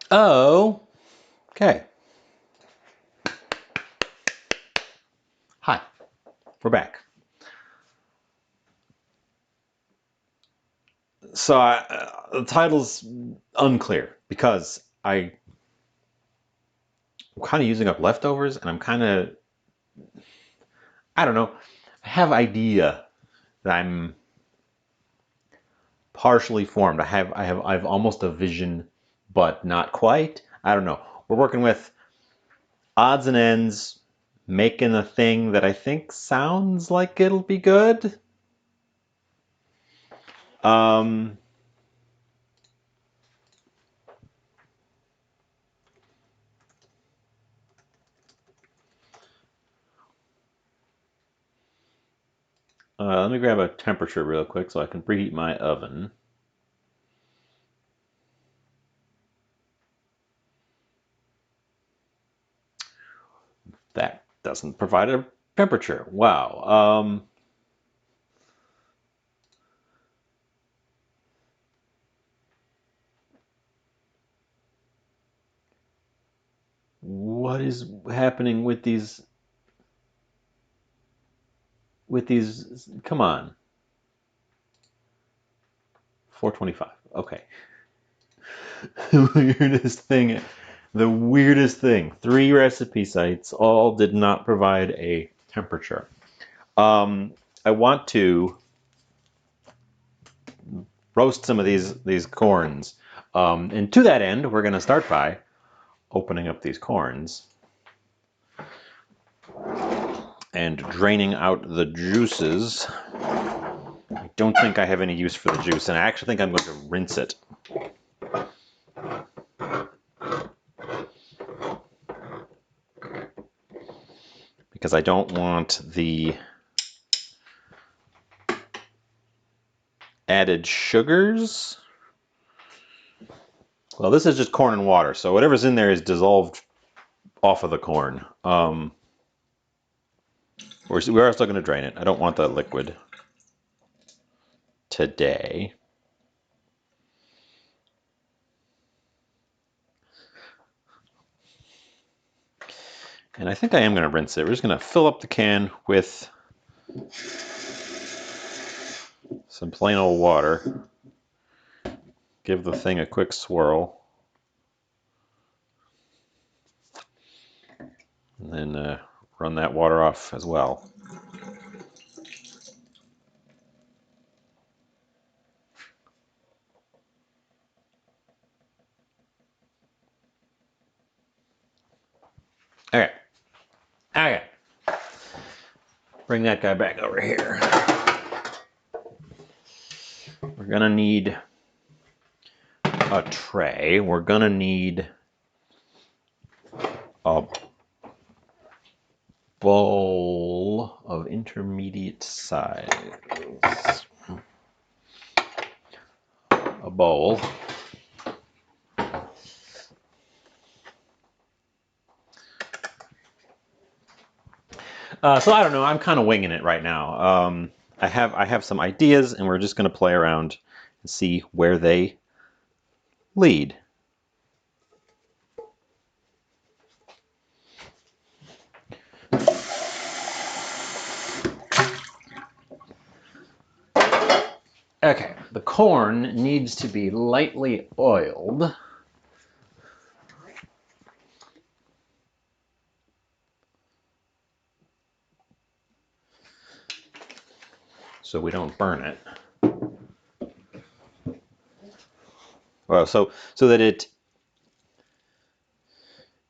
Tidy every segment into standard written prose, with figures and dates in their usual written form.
Oh, okay. Hi, we're back. So the title's unclear because I'm kind of using up leftovers, and I don't know. I have idea that I'm partially formed. I have almost a vision, but not quite. I don't know. We're working with odds and ends, making a thing that I think sounds like it'll be good. Um, Let me grab a temperature real quick so I can preheat my oven. That doesn't provide a temperature. Wow. What is happening with these? Come on. 425. Okay. weirdest thing. The weirdest thing. 3 recipe sites all did not provide a temperature. I want to roast some of these corns. And to that end, we're going to start by opening up these corns and draining out the juices. I don't think I have any use for the juice, and I actually think I'm going to rinse it. Because I don't want the added sugars. Well, this is just corn and water, so whatever's in there is dissolved off of the corn. We're still going to drain it. I don't want that liquid today. And I think I am going to rinse it. We're just going to fill up the can with some plain old water. Give the thing a quick swirl. And then run that water off as well. Okay. Okay. Bring that guy back over here. We're going to need a tray. We're going to need a bowl of intermediate size. A bowl. So I don't know. I'm kind of winging it right now. I have some ideas, and we're just going to play around and see where they lead. Okay, the corn needs to be lightly oiled. So we don't burn it. Well, so that it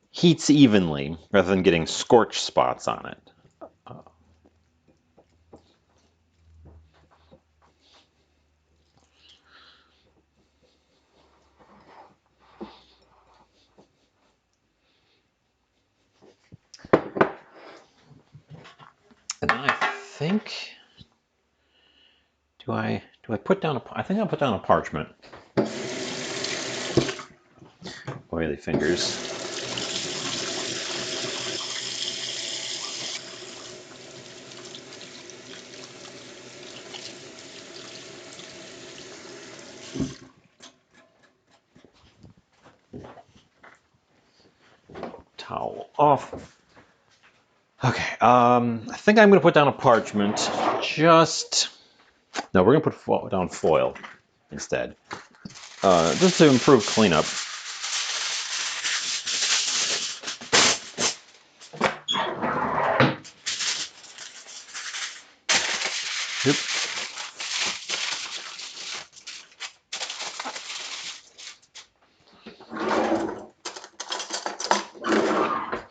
heats evenly rather than getting scorch spots on it. And I think, do I put down I think I'll put down a parchment. Oily fingers. off. Okay, I think I'm going to put down a parchment. No, we're going to put down foil instead. Just to improve cleanup. Yep.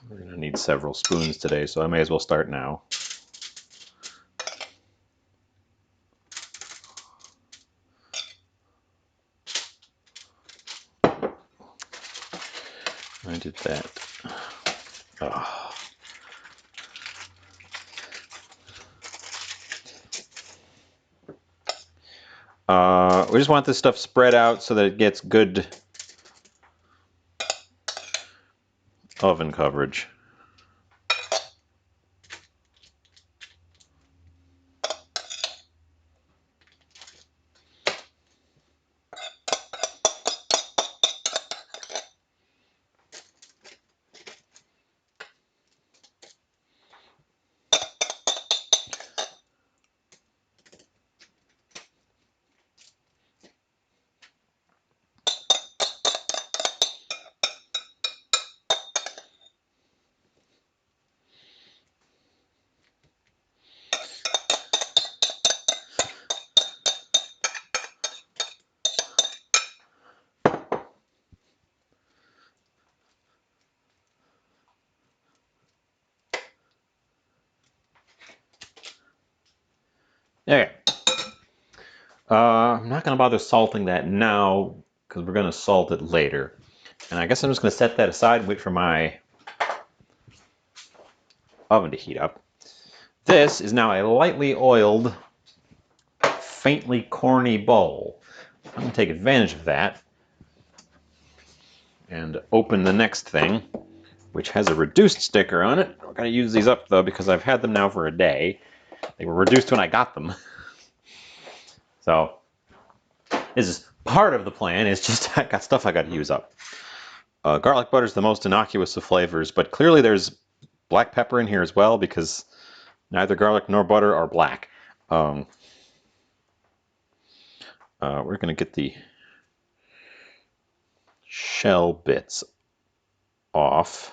We're going to need several spoons today, so I may as well start now. I did that. Oh. We just want this stuff spread out so that it gets good oven coverage. Okay. I'm not going to bother salting that now because we're going to salt it later. And I guess I'm just going to set that aside and wait for my oven to heat up. This is now a lightly oiled, faintly corny bowl. I'm going to take advantage of that and open the next thing, which has a reduced sticker on it. We're going to use these up though because I've had them now for a day. They were reduced when I got them. So this is part of the plan. It's just I got stuff I got to use up. Garlic butter is the most innocuous of flavors, but clearly there's black pepper in here as well because neither garlic nor butter are black. We're going to get the shell bits off.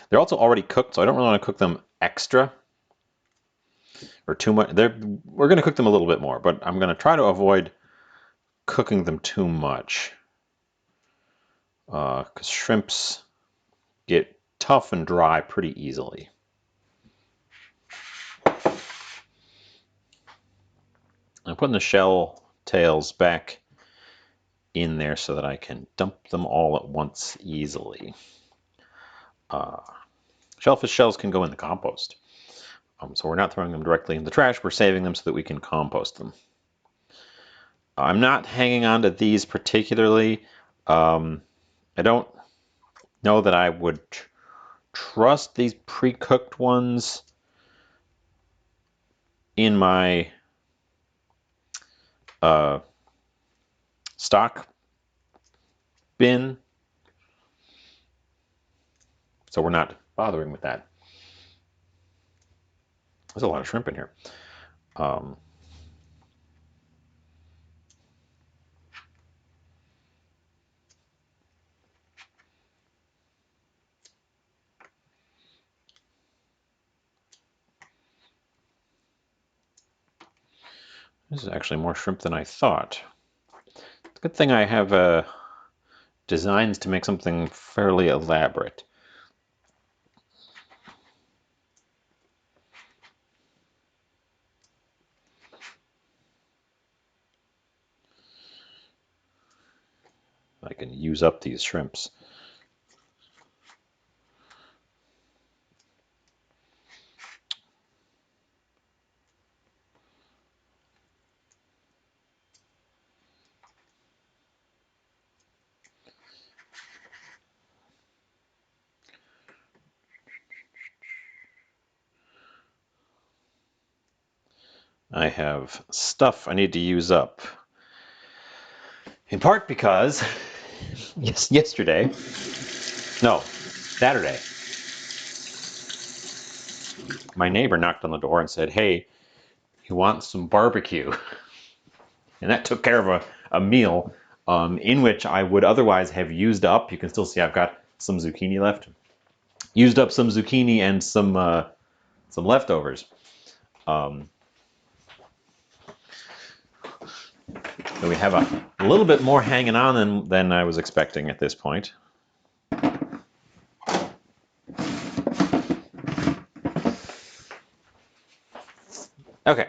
They're also already cooked, so I don't really want to cook them extra or too much. We're going to cook them a little bit more, but I'm going to try to avoid cooking them too much because shrimps get tough and dry pretty easily. I'm putting the shell tails back in there so that I can dump them all at once easily. Shellfish shells can go in the compost. So we're not throwing them directly in the trash, we're saving them so that we can compost them. I'm not hanging on to these particularly. I don't know that I would trust these pre-cooked ones in my stock bin. So we're not bothering with that. There's a lot of shrimp in here. This is actually more shrimp than I thought. It's a good thing I have designs to make something fairly elaborate. I can use up these shrimps. I have stuff I need to use up. In part because yesterday, no, Saturday, my neighbor knocked on the door and said, "Hey, he wants some barbecue." And that took care of a meal in which I would otherwise have used up. You can still see I've got some zucchini left. Used up some zucchini and some leftovers. So we have a little bit more hanging on than I was expecting at this point. Okay.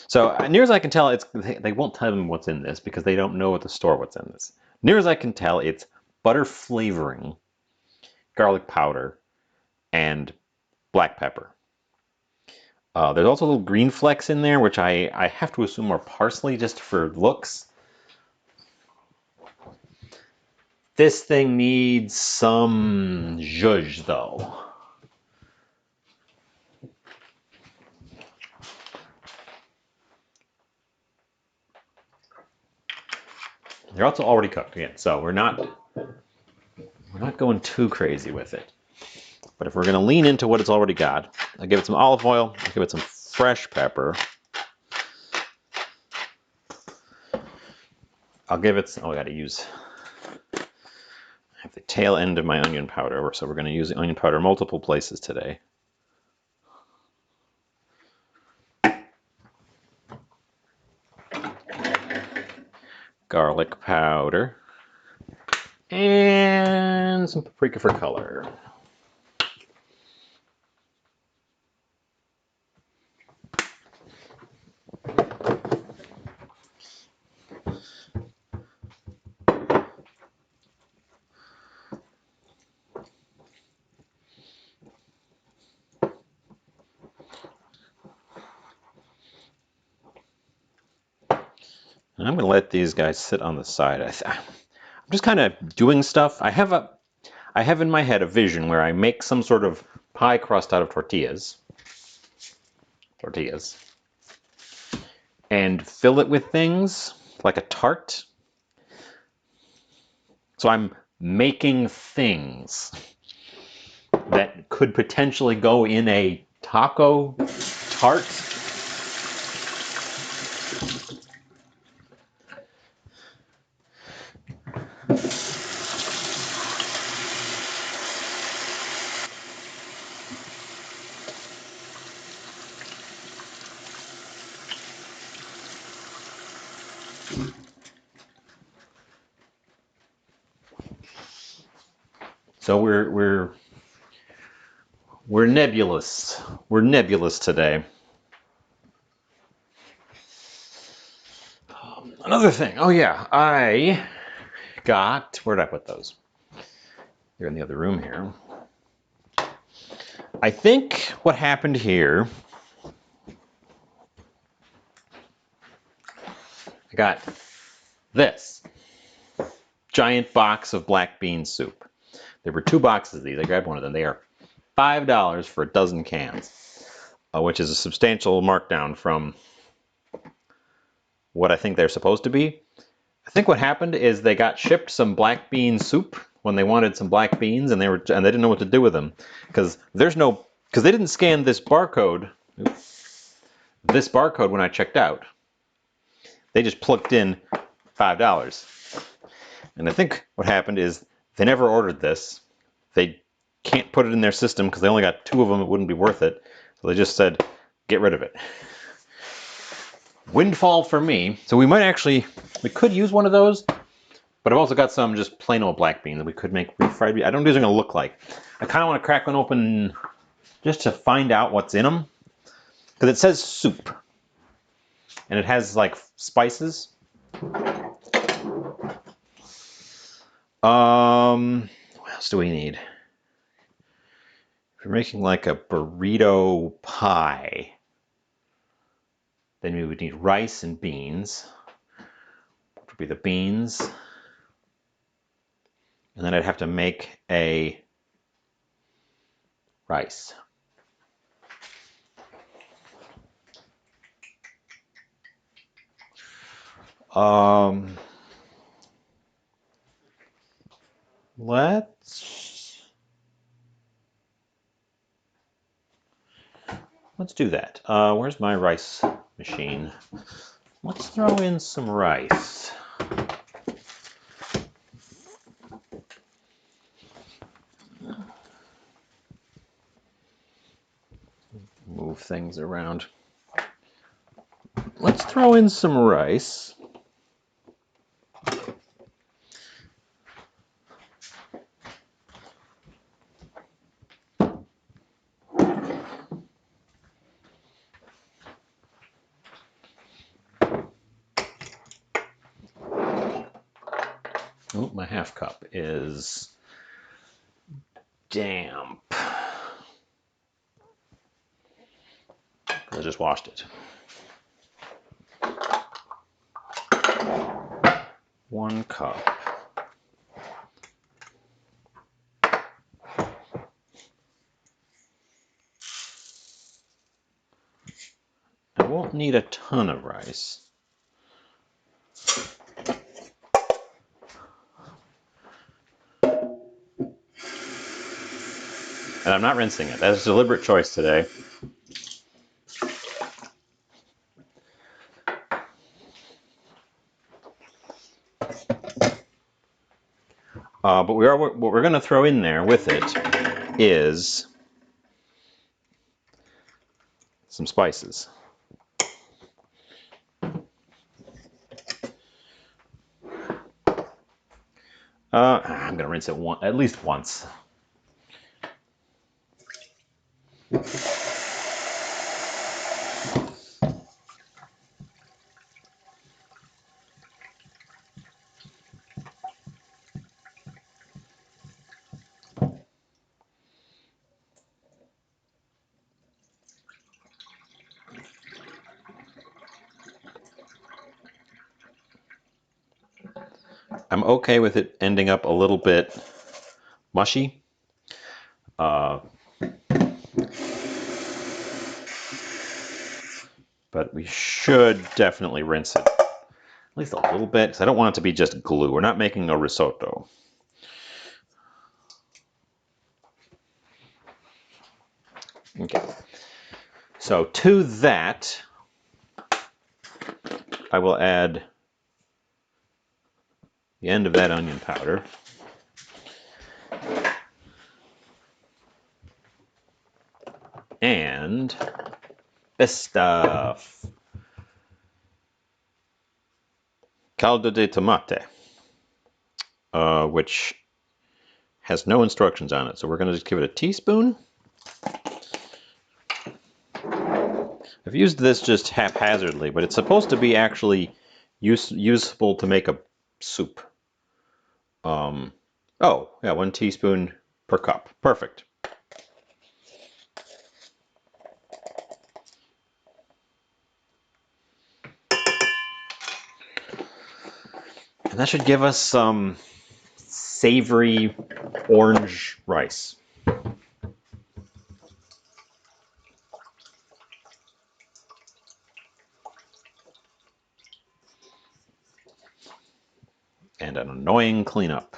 So near as I can tell, they won't tell them what's in this because they don't know at the store what's in this. Near as I can tell, it's butter flavoring, garlic powder, and black pepper. There's also little green flecks in there, which I have to assume are parsley just for looks. This thing needs some zhuzh, though. They're also already cooked again, so we're not going too crazy with it. But if we're going to lean into what it's already got, I'll give it some olive oil, I'll give it some fresh pepper. I'll give it, I gotta use, I have the tail end of my onion powder, so we're going to use the onion powder multiple places today. Garlic powder. And some paprika for color. And I'm going to let these guys sit on the side. I'm just kind of doing stuff. I have in my head a vision where I make some sort of pie crust out of tortillas, and fill it with things like a tart. So I'm making things that could potentially go in a taco tart. So we're nebulous. We're nebulous today. Another thing. Oh yeah, I got. Where did I put those? They're in the other room here. I think what happened here. I got this giant box of black bean soup. There were 2 boxes of these. I grabbed one of them. They are $5 for a dozen cans, which is a substantial markdown from what I think they're supposed to be. I think what happened is they got shipped some black bean soup when they wanted some black beans, and they didn't know what to do with them because they didn't scan this barcode. This barcode when I checked out. They just plugged in $5. And I think what happened is they never ordered this. They can't put it in their system because they only got 2 of them. It wouldn't be worth it. So they just said, get rid of it. Windfall for me. So we could use one of those, but I've also got some just plain old black beans that we could make refried beans. I don't know what these are going to look like. I kind of want to crack one open just to find out what's in them. Because it says soup. And it has like spices. What else do we need? If you're making like a burrito pie, then we would need rice and beans. What would be the beans? And then I'd have to make a rice. let's do that. Where's my rice machine? Let's throw in some rice. Move things around. Let's throw in some rice. Oh, my half cup is damp. I just washed it. 1 cup. I won't need a ton of rice. And I'm not rinsing it. That's a deliberate choice today. But what we're going to throw in there with it is some spices. I'm going to rinse it at least once. I'm okay with it ending up a little bit mushy. But we should definitely rinse it at least a little bit, because I don't want it to be just glue. We're not making a risotto. Okay. So to that, I will add the end of that onion powder. And this stuff. Caldo de tomate, which has no instructions on it. So we're going to just give it a teaspoon. I've used this just haphazardly, but it's supposed to be actually useful to make a soup. Oh, yeah, 1 teaspoon per cup. Perfect. And that should give us some savory orange rice. And an annoying cleanup.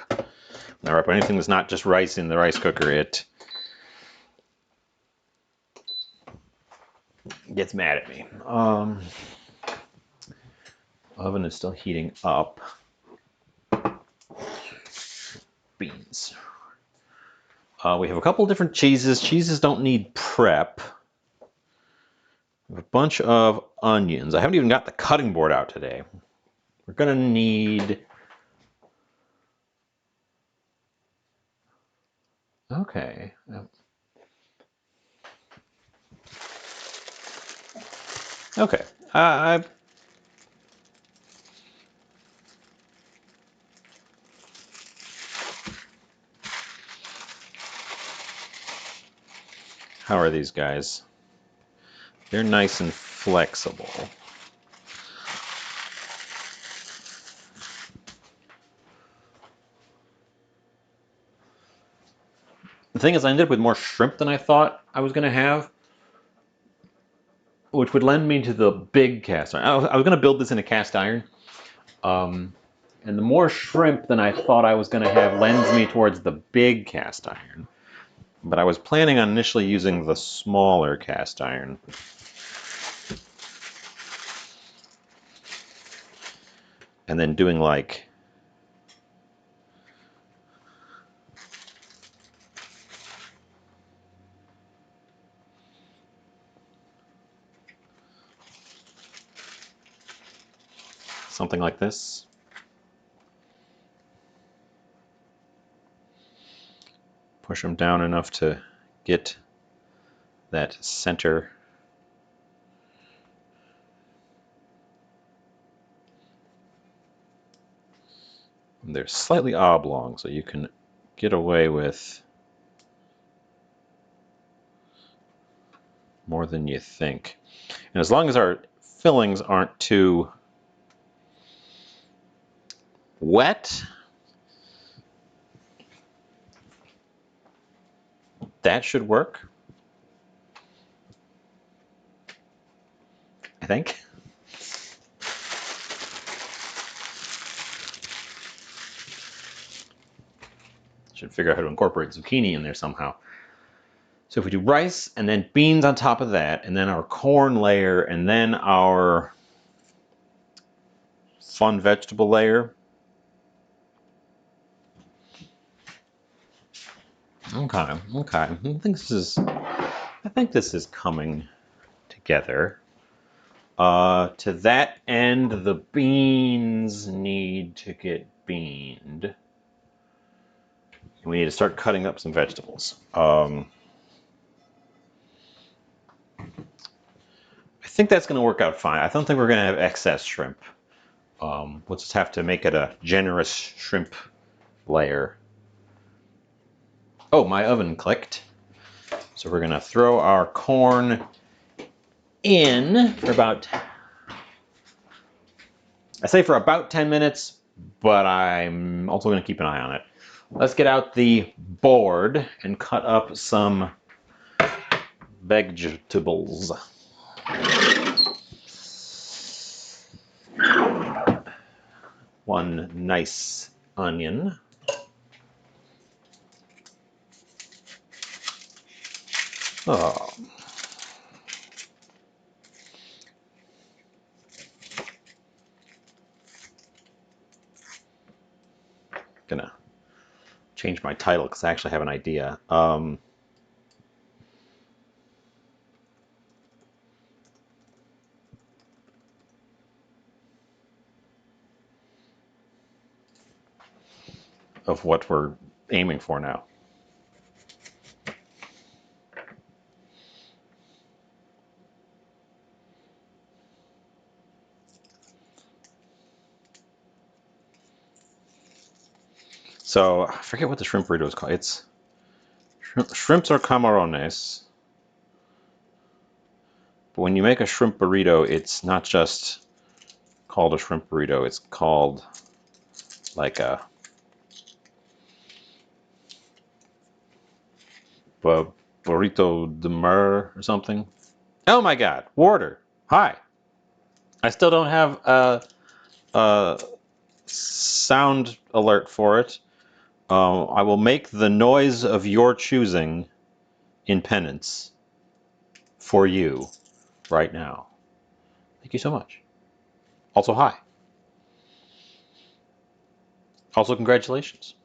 Whenever I put anything that's not just rice in the rice cooker, it gets mad at me. Oven is still heating up. Beans. We have a couple different cheeses. Cheeses don't need prep. We have a bunch of onions. I haven't even got the cutting board out today. We're gonna need... Okay. Okay. How are these guys? They're nice and flexible. The thing is, I ended up with more shrimp than I thought I was going to have, which would lend me to the big cast iron. I was going to build this in a cast iron, and and the more shrimp than I thought I was going to have lends me towards the big cast iron. But I was planning on initially using the smaller cast iron. And then doing like something like this. Push them down enough to get that center. And they're slightly oblong, so you can get away with more than you think. And as long as our fillings aren't too wet, that should work, I think. Should figure out how to incorporate zucchini in there somehow. So if we do rice and then beans on top of that, and then our corn layer, and then our fun vegetable layer. Okay. I think this is coming together. To that end, the beans need to get beaned. And we need to start cutting up some vegetables. I think that's going to work out fine. I don't think we're going to have excess shrimp. We'll just have to make it a generous shrimp layer. Oh, my oven clicked. So we're going to throw our corn in for about, I say for about 10 minutes, but I'm also going to keep an eye on it. Let's get out the board and cut up some vegetables. One nice onion. Oh. Gonna change my title because I actually have an idea. Of what we're aiming for now. So I forget what the shrimp burrito is called. It's shrimps are camarones. But when you make a shrimp burrito, it's not just called a shrimp burrito. It's called like a burrito de mer or something. Oh my God, Warder. Hi. I still don't have a sound alert for it. I will make the noise of your choosing in penance for you right now. Thank you so much. Also, hi. Also, congratulations.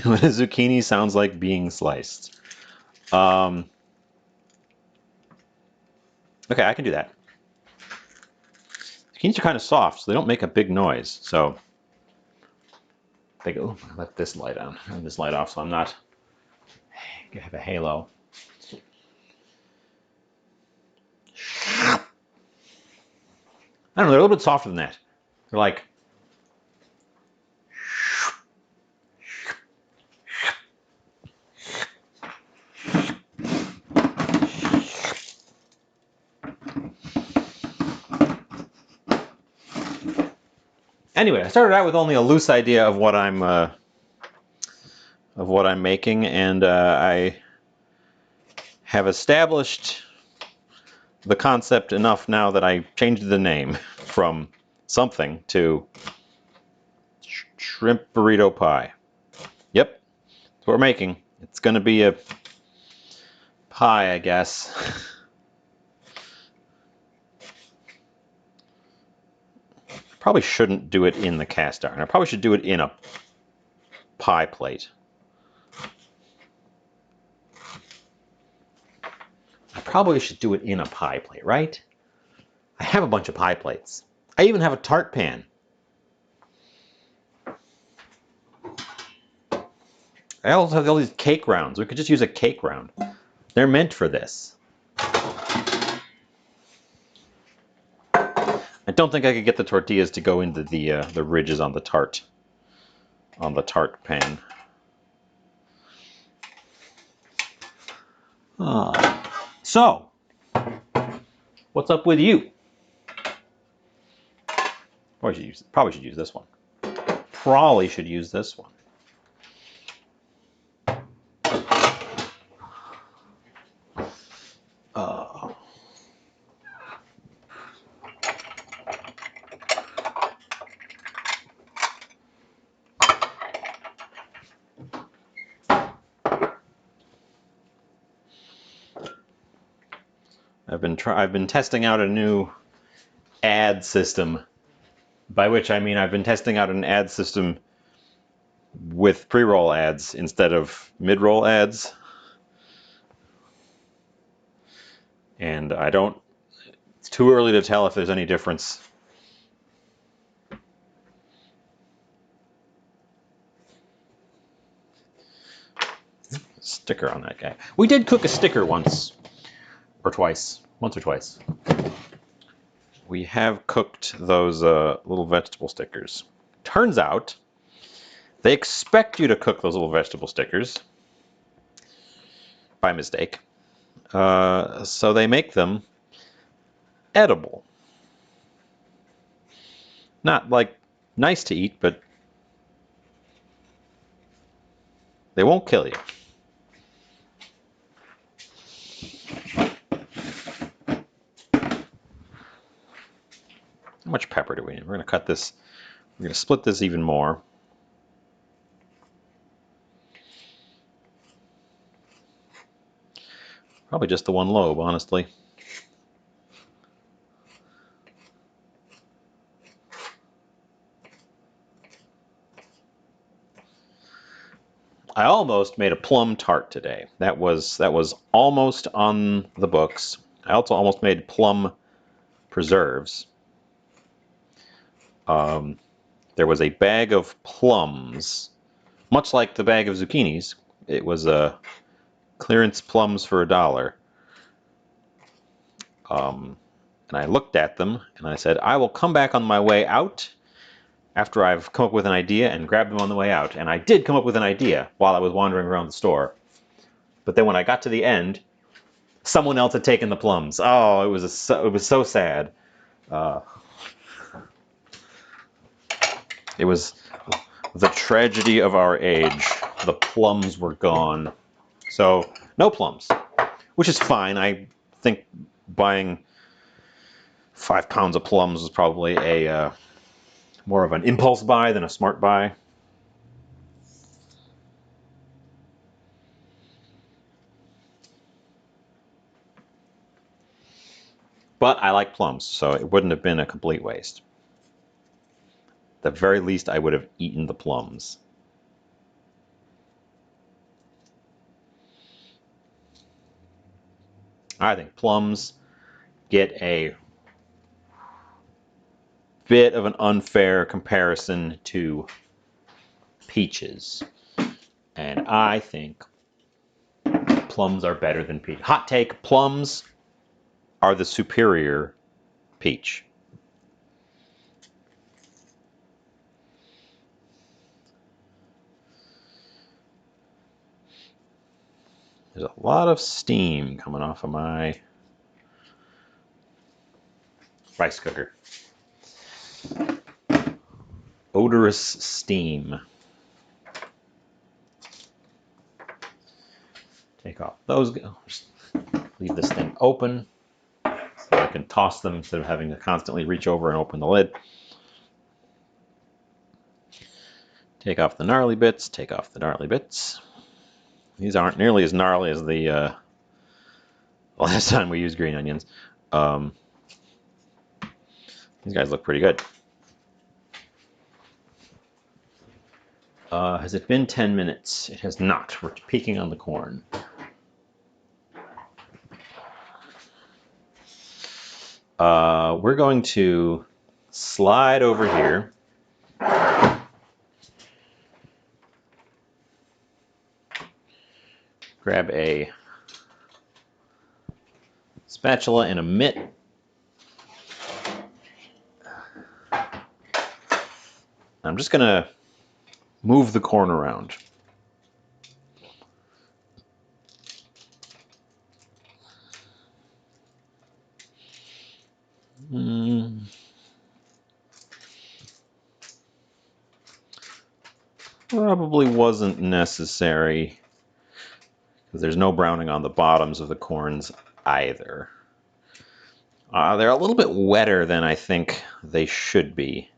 When a zucchini sounds like being sliced. Okay, I can do that. Zucchinis are kind of soft, so they don't make a big noise. So they go. I left this light on. I have this light off, so I'm not. I have a halo. I don't know. They're a little bit softer than that. They're like. Anyway, I started out with only a loose idea of what I'm of what I'm making, and I have established the concept enough now that I changed the name from something to shrimp burrito pie. Yep, that's what we're making. It's going to be a pie, I guess. Probably shouldn't do it in the cast iron. I probably should do it in a pie plate. I probably should do it in a pie plate, right? I have a bunch of pie plates. I even have a tart pan. I also have all these cake rounds. We could just use a cake round. They're meant for this. I don't think I could get the tortillas to go into the ridges on the tart pan. So, what's up with you? Probably should use this one. Probably should use this one. I've been testing out a new ad system, by which I mean I've been testing out an ad system with pre-roll ads instead of mid-roll ads. And it's too early to tell if there's any difference. Sticker on that guy. We did cook a sticker once or twice. We have cooked those little vegetable stickers. Turns out they expect you to cook those little vegetable stickers by mistake. So they make them edible. Not like nice to eat, but they won't kill you. How much pepper do we need? We're going to cut this. We're going to split this even more. Probably just the one lobe, honestly. I almost made a plum tart today. That was almost on the books. I also almost made plum preserves. There was a bag of plums, much like the bag of zucchinis. It was clearance plums for $1. And I looked at them and I said, I will come back on my way out after I've come up with an idea and grab them on the way out. And I did come up with an idea while I was wandering around the store. But then when I got to the end, someone else had taken the plums. Oh, it was so sad. It was the tragedy of our age. The plums were gone. So no plums, which is fine. I think buying 5 pounds of plums was probably a more of an impulse buy than a smart buy. But I like plums, so it wouldn't have been a complete waste. At the very least, I would have eaten the plums. I think plums get a bit of an unfair comparison to peaches. And I think plums are better than peach. Hot take, plums are the superior peach. There's a lot of steam coming off of my rice cooker. Odorous steam. Take off those. Just leave this thing open so I can toss them instead of having to constantly reach over and open the lid. Take off the gnarly bits. Take off the gnarly bits. These aren't nearly as gnarly as the last time we used green onions. These guys look pretty good. Has it been 10 minutes? It has not. We're peeking on the corn. We're going to slide over here. Grab a spatula and a mitt. I'm just going to move the corn around. Probably wasn't necessary because there's no browning on the bottoms of the corns either. They're a little bit wetter than I think they should be.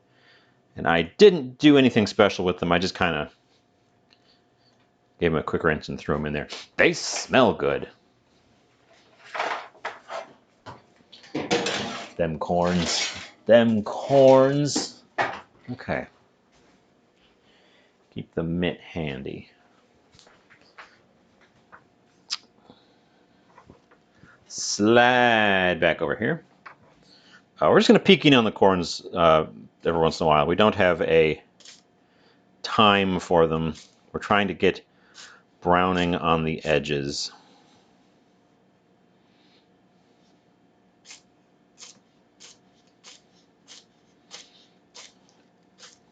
And I didn't do anything special with them. I just kind of gave them a quick rinse and threw them in there. They smell good. Them corns. Them corns. Okay. Keep the mitt handy. Slide back over here. We're just going to peek in on the corns every once in a while. We don't have a time for them. We're trying to get browning on the edges.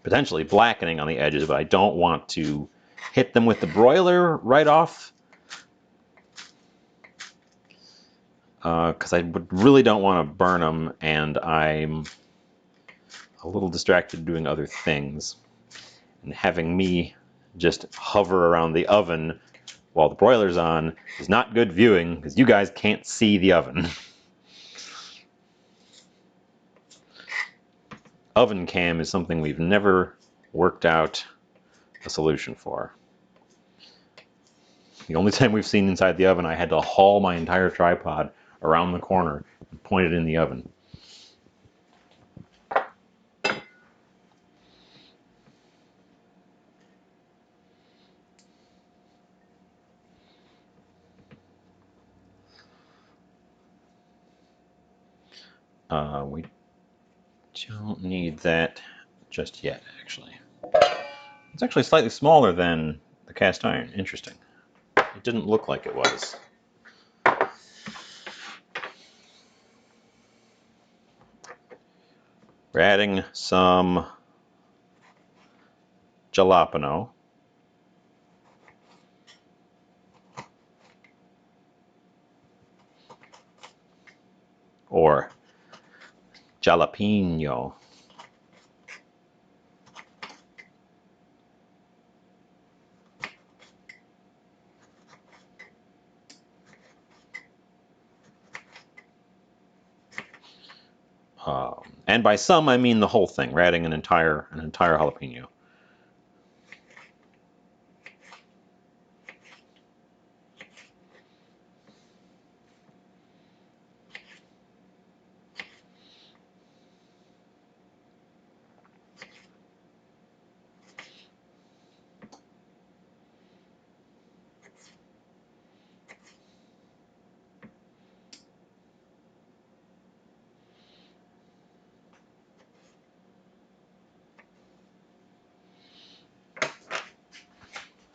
Potentially blackening on the edges, but I don't want to hit them with the broiler right off. Because I really don't want to burn them, and I'm a little distracted doing other things. And having me just hover around the oven while the broiler's on is not good viewing, because you guys can't see the oven. Oven cam is something we've never worked out a solution for. The only time we've seen inside the oven, I had to haul my entire tripod around the corner and point it in the oven. We don't need that just yet, actually. It's actually slightly smaller than the cast iron. Interesting. It didn't look like it was. We're adding some jalapeno. Or jalapeno. And by some, I mean the whole thing. We're adding an entire jalapeno.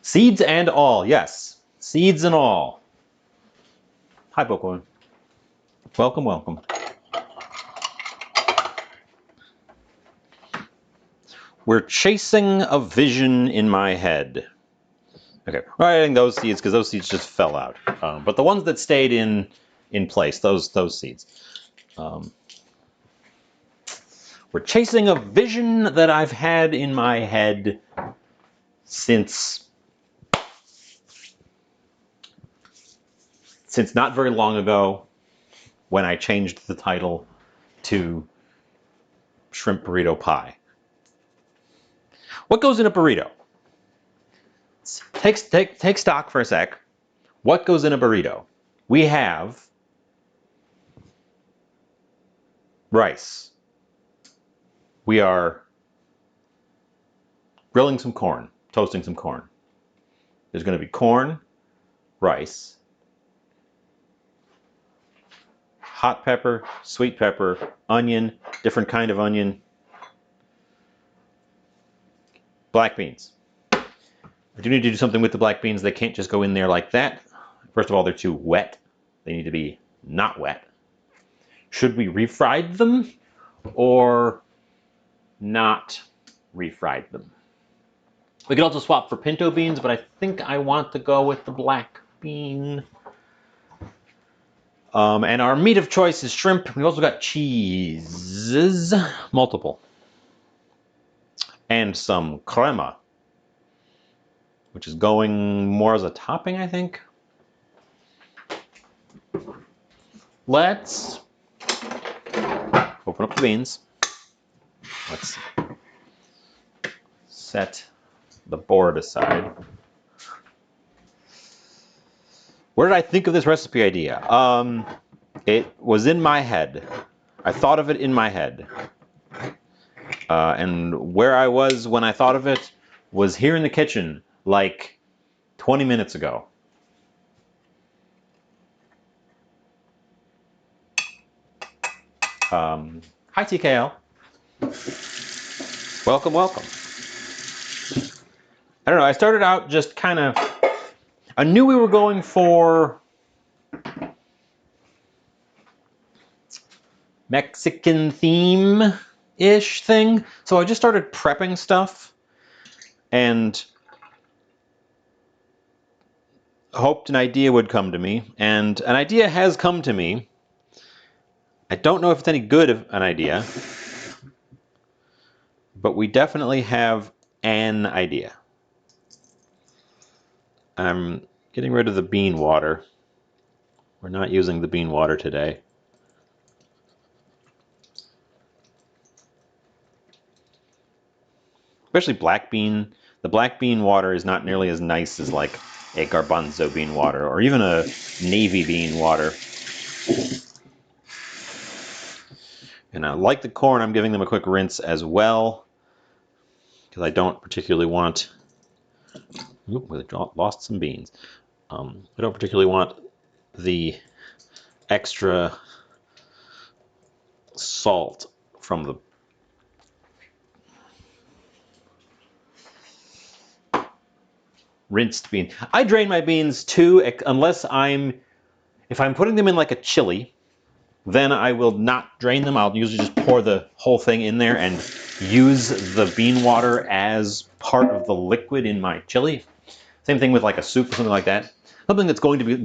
Seeds and all, yes. Seeds and all. Hi, Bookworm. Welcome, welcome. We're chasing a vision in my head. Okay, we're adding those seeds because those seeds just fell out. But the ones that stayed in place, those seeds. We're chasing a vision that I've had in my head since since not very long ago when I changed the title to shrimp burrito pie. What goes in a burrito? Take stock for a sec. What goes in a burrito? We have rice. We are grilling some corn, toasting some corn. There's going to be corn, rice, hot pepper, sweet pepper, onion, different kind of onion, black beans. I do need to do something with the black beans. They can't just go in there like that. First of all, they're too wet. They need to be not wet. Should we refried them or not refried them? We could also swap for pinto beans, but I think I want to go with the black bean. And our meat of choice is shrimp. We've also got cheeses, multiple. And some crema, which is going more as a topping, I think. Let's open up the beans. Let's set the board aside. Where did I think of this recipe idea? It was in my head. I thought of it in my head. And where I was when I thought of it was here in the kitchen, like 20 minutes ago. Hi, TKL. Welcome, welcome. I don't know, I started out just kind of, I knew we were going for Mexican theme-ish thing, so I just started prepping stuff and hoped an idea would come to me, and an idea has come to me. I don't know if it's any good of an idea, but we definitely have an idea. I'm getting rid of the bean water. We're not using the bean water today. Especially black bean. The black bean water is not nearly as nice as like a garbanzo bean water or even a navy bean water. And I like the corn. I'm giving them a quick rinse as well because I don't particularly want. Oop, we lost some beans. I don't particularly want the extra salt from the rinsed bean. I drain my beans too, unless if I'm putting them in like a chili, then I will not drain them. I'll usually just pour the whole thing in there and use the bean water as part of the liquid in my chili. Same thing with like a soup or something like that. Something that's going to be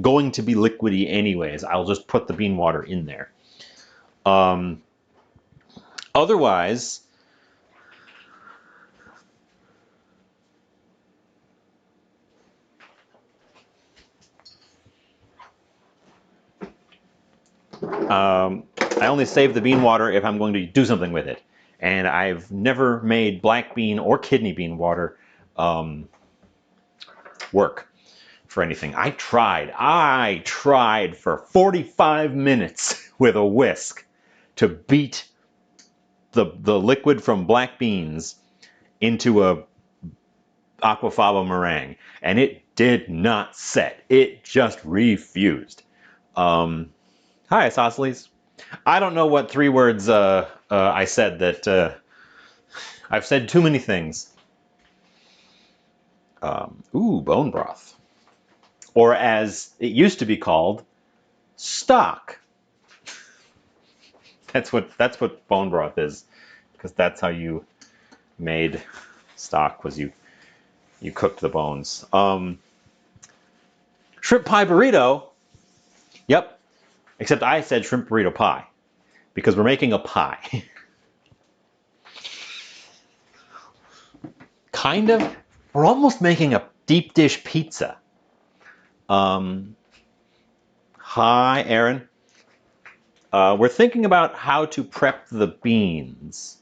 liquidy anyways. I'll just put the bean water in there. Otherwise, I only save the bean water if I'm going to do something with it. And I've never made black bean or kidney bean water work for anything. I tried for 45 minutes with a whisk to beat the liquid from black beans into a aquafaba meringue, and it did not set. It just refused. Hi, Isosceles. I don't know what 3 words I said that I've said too many things. Bone broth. Or as it used to be called, stock. That's what bone broth is, because that's how you made stock, was you cooked the bones. Shrimp pie burrito. Yep. Except I said shrimp burrito pie because we're making a pie. Kind of. We're almost making a deep dish pizza. Hot Hi, Aaron. We're thinking about how to prep the beans.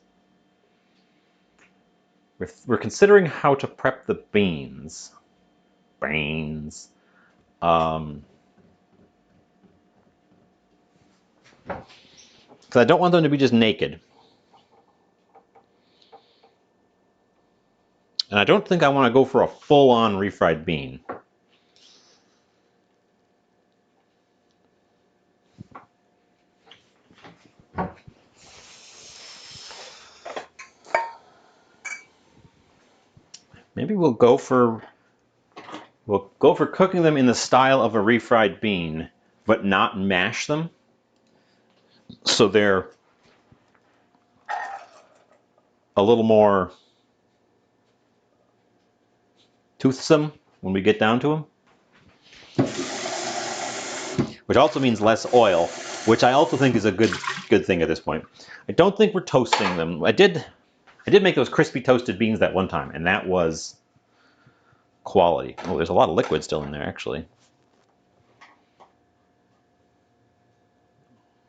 We're considering how to prep the beans. Because I don't want them to be just naked. And I don't think I want to go for a full-on refried bean. Maybe we'll go for cooking them in the style of a refried bean, but not mash them. So they're a little more toothsome when we get down to them. Which also means less oil, which I also think is a good thing at this point. I don't think we're toasting them. I did make those crispy toasted beans that one time, and that was quality. Oh, there's a lot of liquid still in there, actually.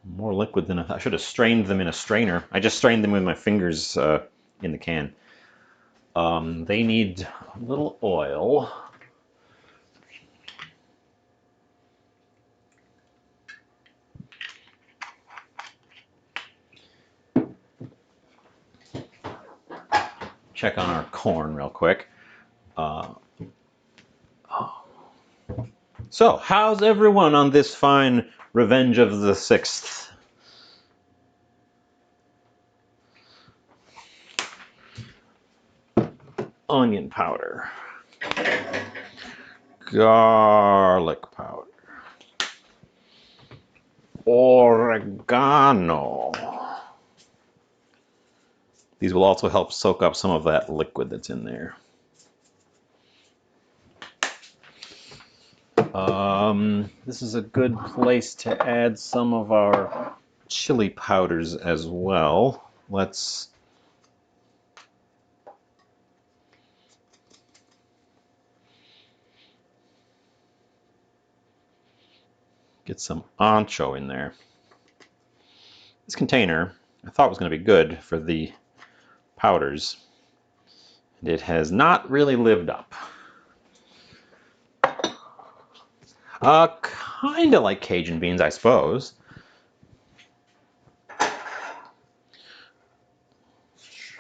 More liquid than I thought. I should have strained them in a strainer. I just strained them with my fingers in the can. They need a little oil. Check on our corn real quick. So, how's everyone on this fine Revenge of the 6th? Onion powder. Garlic powder. Oregano. These will also help soak up some of that liquid that's in there. This is a good place to add some of our chili powders as well. Let's get some ancho in there. This container I thought was going to be good for the powders, and it has not really lived up. Kind of like Cajun beans, I suppose.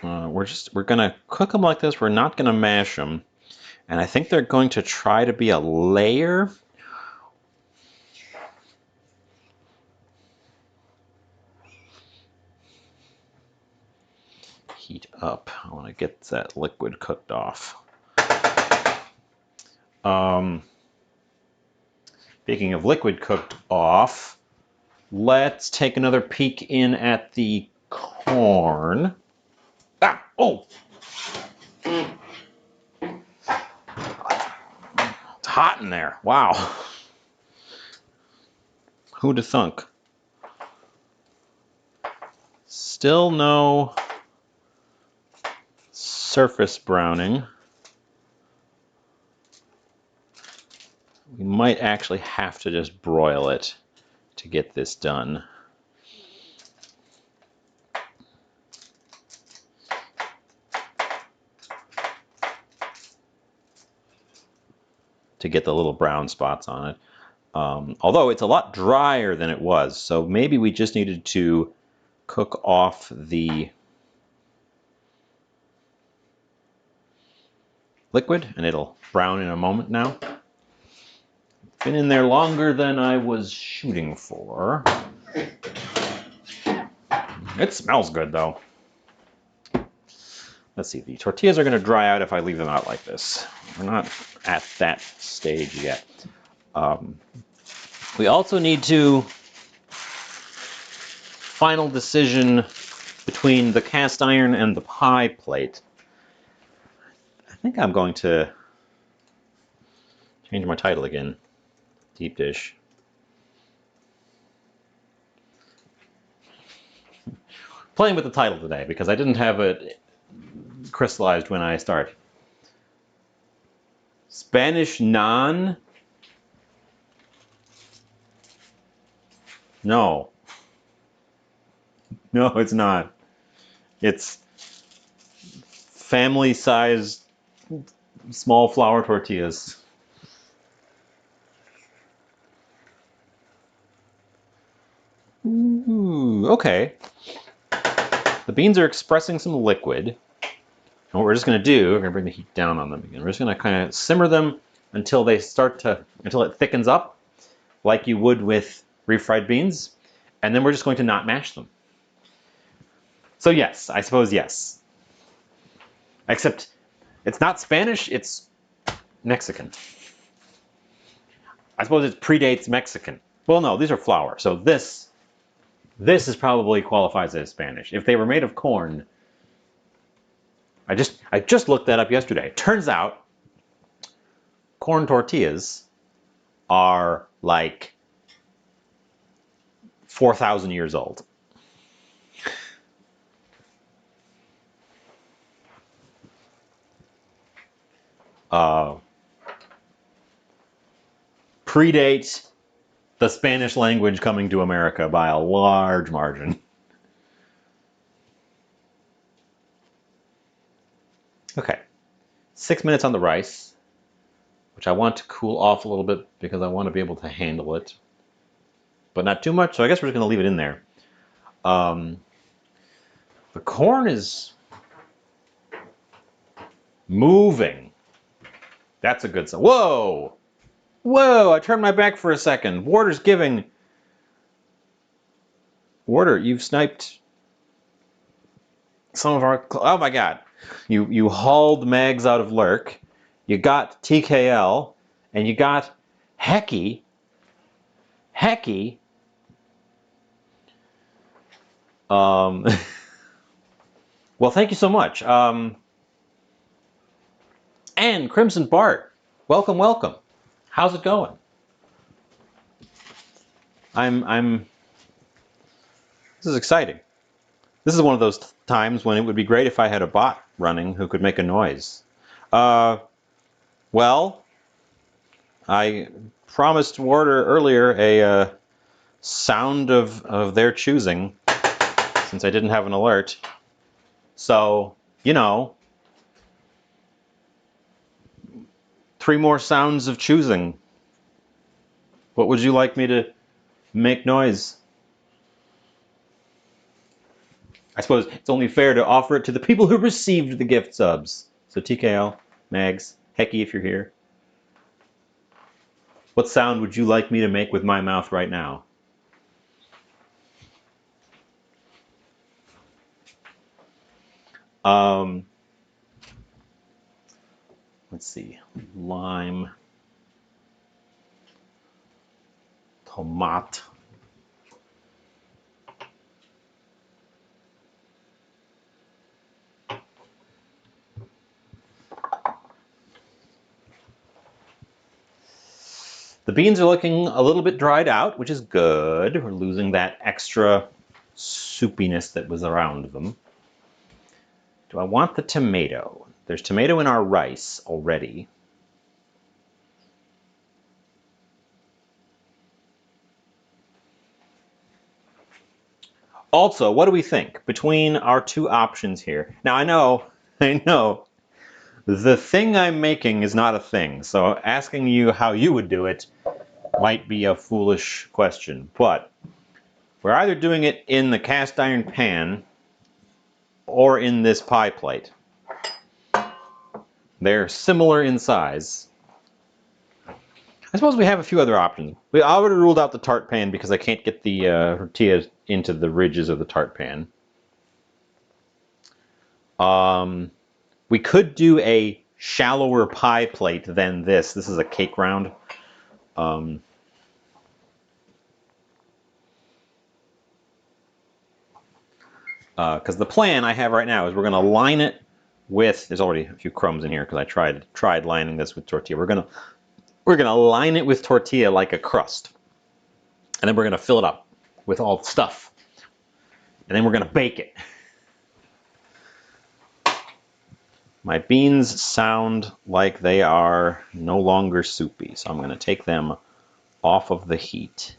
We're gonna cook them like this. We're not gonna mash them, and I think they're going to try to be a layer. Heat up. I want to get that liquid cooked off. Speaking of liquid cooked off, let's take another peek in at the corn. Ah! Oh! It's hot in there. Wow. Who'd have thunk? Still no surface browning. We might actually have to just broil it to get this done. To get the little brown spots on it. Although it's a lot drier than it was, so maybe we just needed to cook off the liquid and it'll brown in a moment now. Been in there longer than I was shooting for. It smells good though. Let's see, the tortillas are going to dry out if I leave them out like this. We're not at that stage yet. We also need to final decision between the cast iron and the pie plate. I think I'm going to change my title again. Deep dish. Playing with the title today because I didn't have it crystallized when I started. Spanish naan. No. No, it's not. It's family-sized small flour tortillas. Ooh, okay. The beans are expressing some liquid. And what we're just going to do, we're going to bring the heat down on them again. We're just going to kind of simmer them until they until it thickens up, like you would with refried beans. And then we're just going to not mash them. So yes, I suppose yes. Except it's not Spanish, it's Mexican. I suppose it predates Mexican. Well, no, these are flour. So this is probably qualifies as Spanish. If they were made of corn, I just looked that up yesterday. It turns out corn tortillas are like 4,000 years old. Predate the Spanish language coming to America by a large margin. Okay, 6 minutes on the rice, which I want to cool off a little bit because I want to be able to handle it, but not too much, so I guess we're just going to leave it in there. The corn is moving. That's a good sign. Whoa! Whoa, I turned my back for a second. Warder's giving. Warder, you've sniped some of our. Oh my god. You hauled Mags out of Lurk. You got TKL. And you got Hecky. Hecky. Well, thank you so much. And Crimson Bart. Welcome, welcome. How's it going? This is exciting. This is one of those times when it would be great if I had a bot running who could make a noise. Well, I promised Warder earlier a sound of their choosing, since I didn't have an alert. So, you know, 3 more sounds of choosing. What would you like me to make noise? I suppose it's only fair to offer it to the people who received the gift subs. So TKL, Mags, Hecky if you're here. What sound would you like me to make with my mouth right now? Let's see. Lime. Tomat. The beans are looking a little bit dried out, which is good. We're losing that extra soupiness that was around them. Do I want the tomato? There's tomato in our rice already. Also, what do we think between our 2 options here? Now, I know, the thing I'm making is not a thing, so asking you how you would do it might be a foolish question, but we're either doing it in the cast iron pan or in this pie plate. They're similar in size. I suppose we have a few other options. We already ruled out the tart pan because I can't get the tortillas into the ridges of the tart pan. We could do a shallower pie plate than this. This is a cake round. Because the plan I have right now is we're going to line it with. There's already a few crumbs in here because I tried lining this with tortilla. We're gonna line it with tortilla like a crust, and then we're gonna fill it up with all the stuff, and then we're gonna bake it. My beans sound like they are no longer soupy, so I'm gonna take them off of the heat.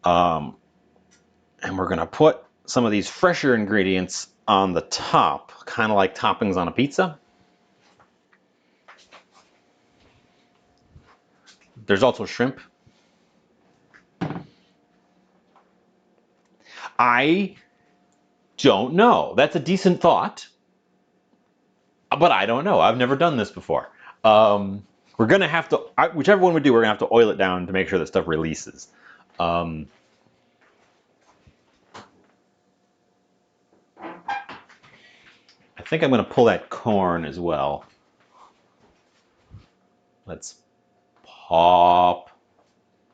And we're going to put some of these fresher ingredients on the top, kind of like toppings on a pizza. There's also shrimp. I don't know. That's a decent thought, but I don't know. I've never done this before. We're gonna have to, whichever one we do, we're gonna have to oil it down to make sure that stuff releases. I think I'm gonna pull that corn as well. Let's pop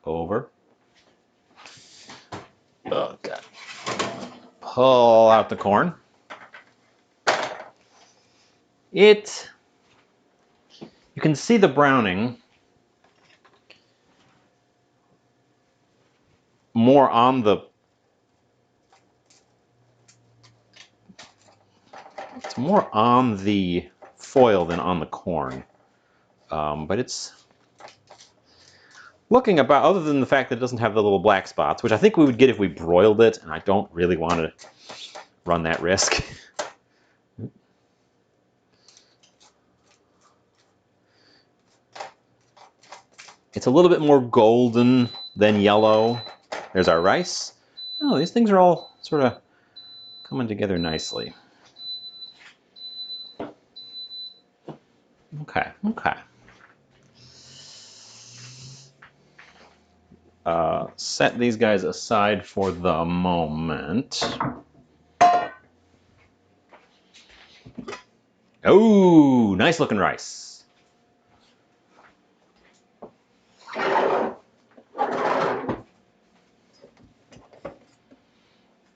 over. Oh God. Pull out the corn. You can see the browning more on the, it's more on the foil than on the corn. But it's looking about, other than the fact that it doesn't have the little black spots, which I think we would get if we broiled it, and I don't really want to run that risk. It's a little bit more golden than yellow. There's our rice. Oh, these things are all sort of coming together nicely. Okay, okay. Set these guys aside for the moment. Oh, nice looking rice.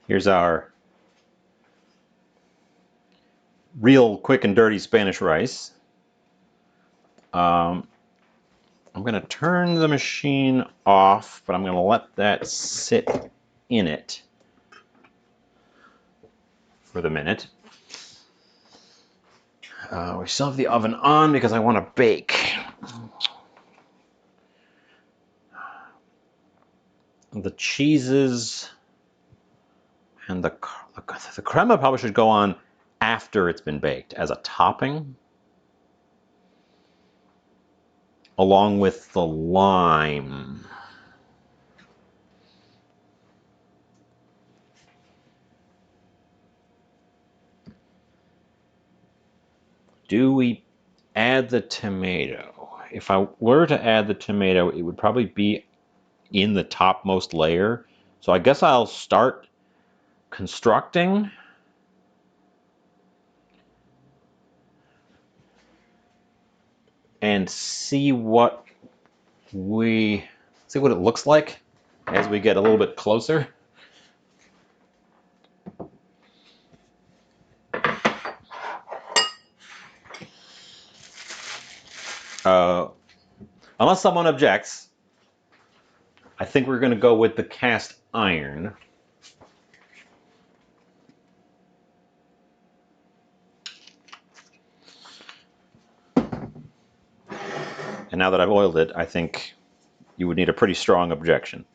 Here's our real quick and dirty Spanish rice. I'm going to turn the machine off, but I'm going to let that sit in it for the minute. We still have the oven on because I want to bake. The cheeses and the crema probably should go on after it's been baked as a topping, along with the lime. Do we add the tomato? If I were to add the tomato, it would probably be in the topmost layer. So I guess I'll start constructing. And see what it looks like as we get a little bit closer. Unless someone objects, I think we're going to go with the cast iron. And now that I've oiled it, I think you would need a pretty strong objection.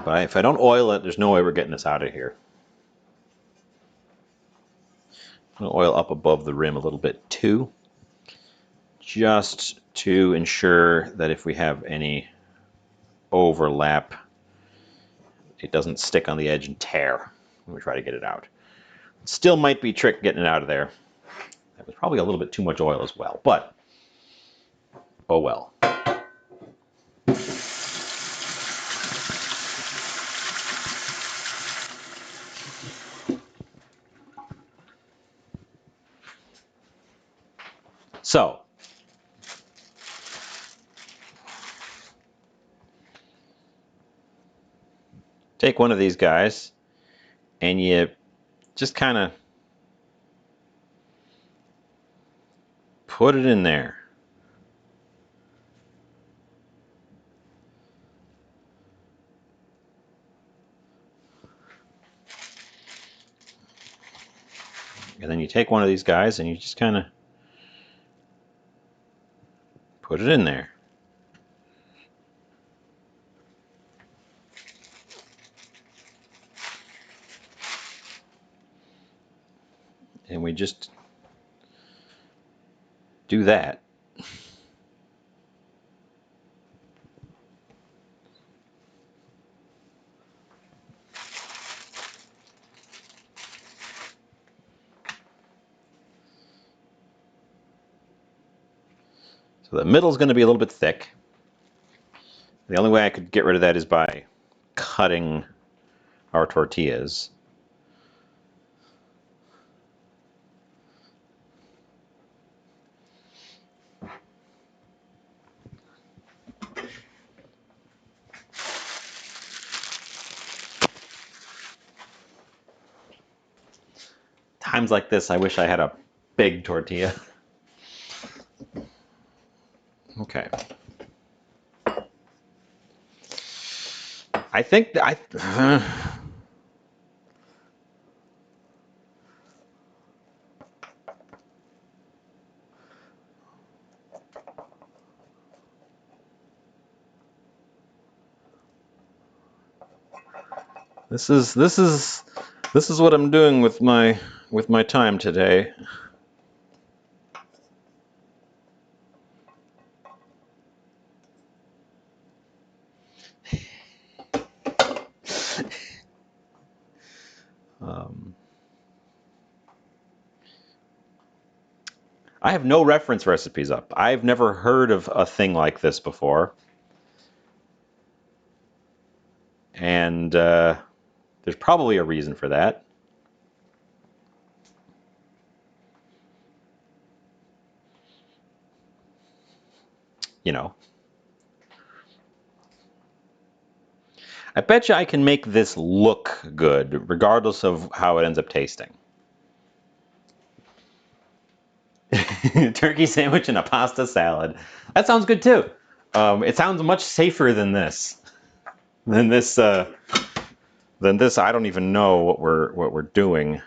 But if I don't oil it, there's no way we're getting this out of here. I'm going to oil up above the rim a little bit too, just to ensure that if we have any overlap, it doesn't stick on the edge and tear when we try to get it out. Still might be a trick getting it out of there. That was probably a little bit too much oil as well, but oh well. So, take one of these guys and you just kind of put it in there. And then you take one of these guys and you just kind of put it in there. And we just do that. So the middle is going to be a little bit thick. The only way I could get rid of that is by cutting our tortillas. Times like this, I wish I had a big tortilla. Okay. I think this is what I'm doing with my time today. I have no reference recipes up. I've never heard of a thing like this before. And there's probably a reason for that. You know. I bet you I can make this look good, regardless of how it ends up tasting. Turkey sandwich and a pasta salad. That sounds good too. It sounds much safer than this. Than this. I don't even know what we're doing.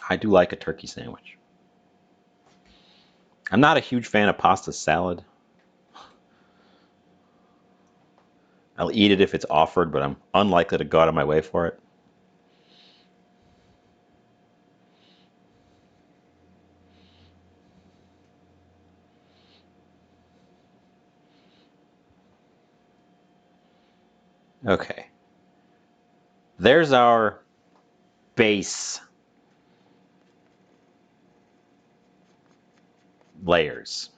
I do like a turkey sandwich. I'm not a huge fan of pasta salad. I'll eat it if it's offered, but I'm unlikely to go out of my way for it. Okay. There's our base layers.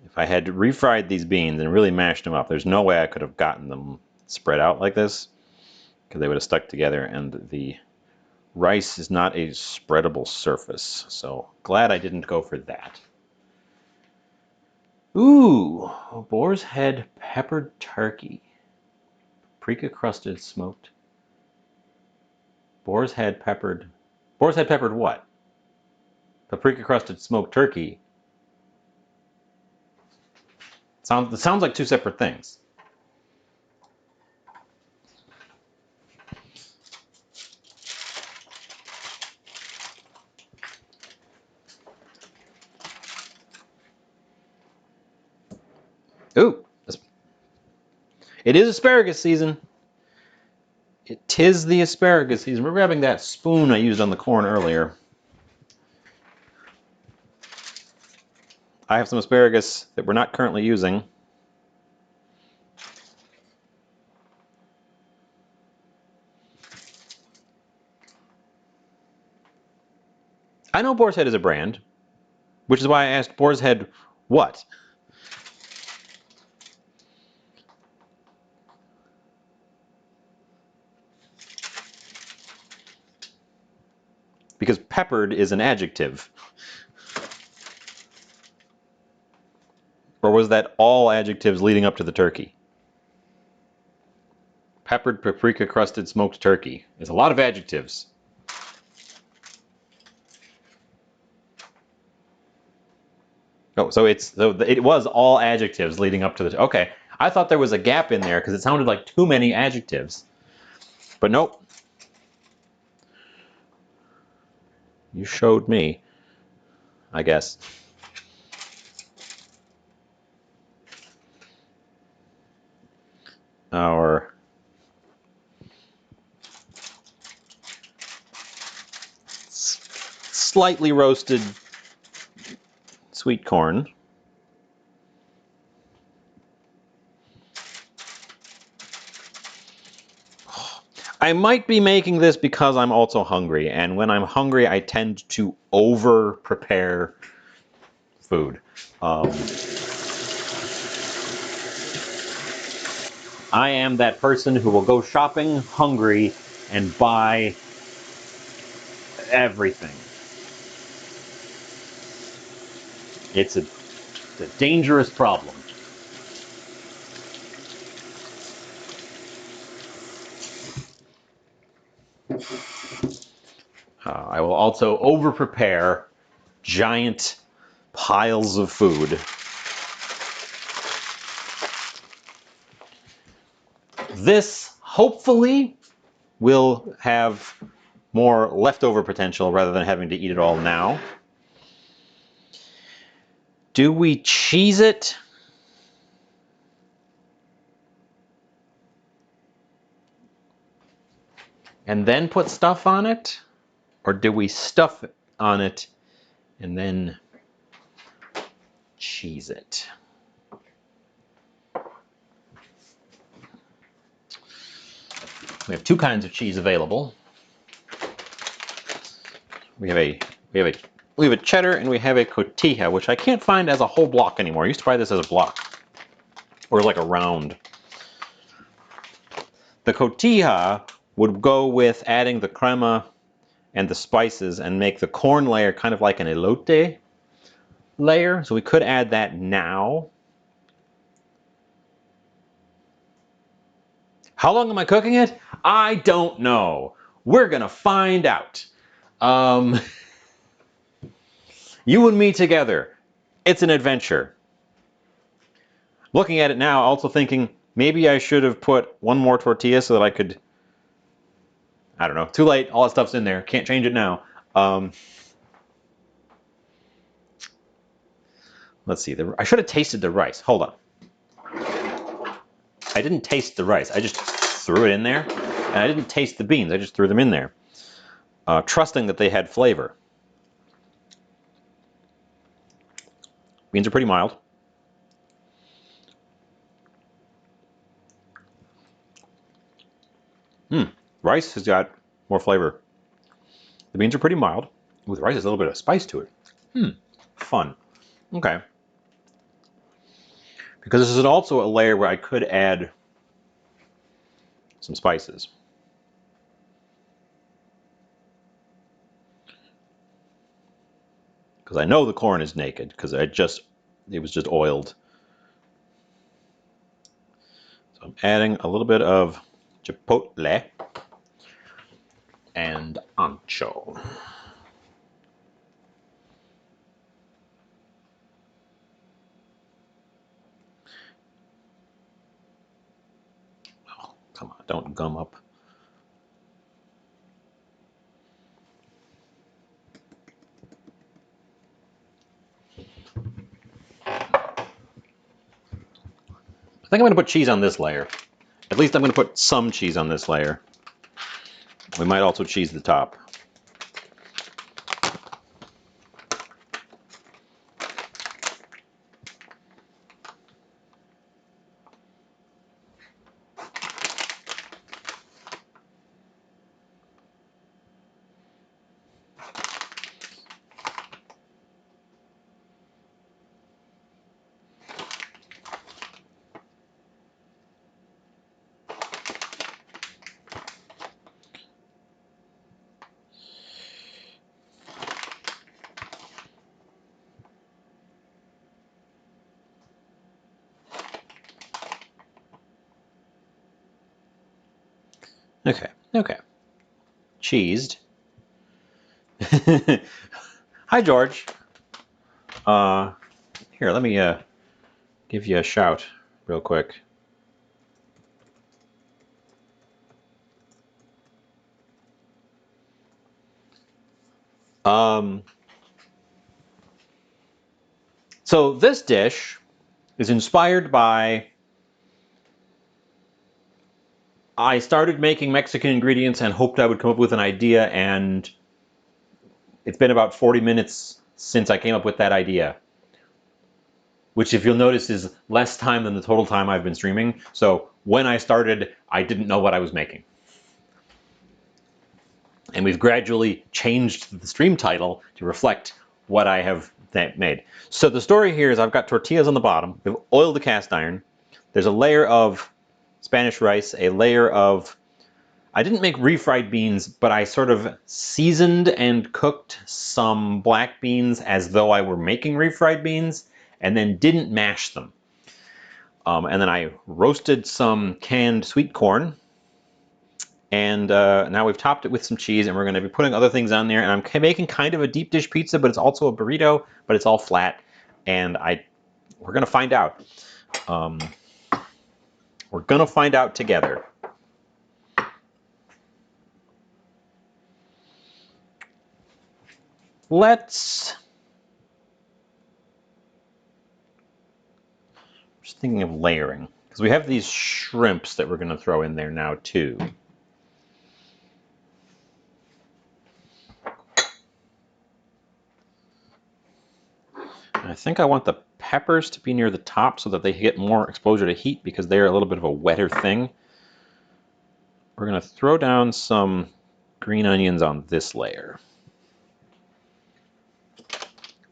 If I had refried these beans and really mashed them up, there's no way I could have gotten them spread out like this, because they would have stuck together, and the rice is not a spreadable surface. So glad I didn't go for that. Ooh, boar's head peppered turkey. Paprika crusted smoked. Boar's head peppered. Boar's head peppered what? Paprika crusted smoked turkey. It sounds like two separate things. Ooh, it is asparagus season. Tis the asparagus season. We're grabbing that spoon I used on the corn earlier. I have some asparagus that we're not currently using. I know Boar's Head is a brand, which is why I asked Boar's Head what? Because peppered is an adjective. Or was that all adjectives leading up to the turkey? Peppered paprika crusted smoked turkey. There's a lot of adjectives. Oh, so it was all adjectives leading up to the. Okay, I thought there was a gap in there because it sounded like too many adjectives, but nope. You showed me, I guess. Our slightly roasted sweet corn. I might be making this because I'm also hungry, and when I'm hungry, I tend to over-prepare food. I am that person who will go shopping hungry and buy everything. It's a dangerous problem. I will also over-prepare giant piles of food. This, hopefully, will have more leftover potential rather than having to eat it all now. Do we cheese it? And then put stuff on it? Or do we stuff it on it and then cheese it? We have two kinds of cheese available. We have a cheddar and we have a cotija, which I can't find as a whole block anymore. I used to buy this as a block or like a round. The cotija would go with adding the crema and the spices and make the corn layer kind of like an elote layer. So we could add that now. How long am I cooking it? I don't know. We're gonna find out. You and me together. It's an adventure. Looking at it now, also thinking maybe I should have put one more tortilla so that I could. I don't know. Too late. All that stuff's in there. Can't change it now. Let's see. I should have tasted the rice. Hold on. I didn't taste the rice. I just threw it in there. And I didn't taste the beans. I just threw them in there, trusting that they had flavor. Beans are pretty mild. Rice has got more flavor. The beans are pretty mild. With rice, there's a little bit of spice to it. Fun. Okay. Because this is also a layer where I could add some spices. Because I know the corn is naked, because it was just oiled. So I'm adding a little bit of chipotle and ancho. Oh, come on, don't gum up. I think I'm going to put cheese on this layer. At least I'm going to put some cheese on this layer. We might also cheese the top. Okay, okay. Cheesed. Hi, George. Here, let me give you a shout real quick. Um, so this dish is inspired by I started making Mexican ingredients and hoped I would come up with an idea, and it's been about 40 minutes since I came up with that idea. Which, if you'll notice, is less time than the total time I've been streaming. So when I started, I didn't know what I was making. And we've gradually changed the stream title to reflect what I have made. So the story here is I've got tortillas on the bottom. We've oiled the cast iron. There's a layer of Spanish rice, a layer of... I didn't make refried beans, but I sort of seasoned and cooked some black beans as though I were making refried beans, and then didn't mash them. And then I roasted some canned sweet corn. And now we've topped it with some cheese, and we're going to be putting other things on there. And I'm making kind of a deep dish pizza, but it's also a burrito, but it's all flat. And we're going to find out. We're going to find out together. Let's... Just thinking of layering, because we have these shrimps that we're going to throw in there now too. I think I want the peppers to be near the top so that they get more exposure to heat because they're a little bit of a wetter thing. We're going to throw down some green onions on this layer.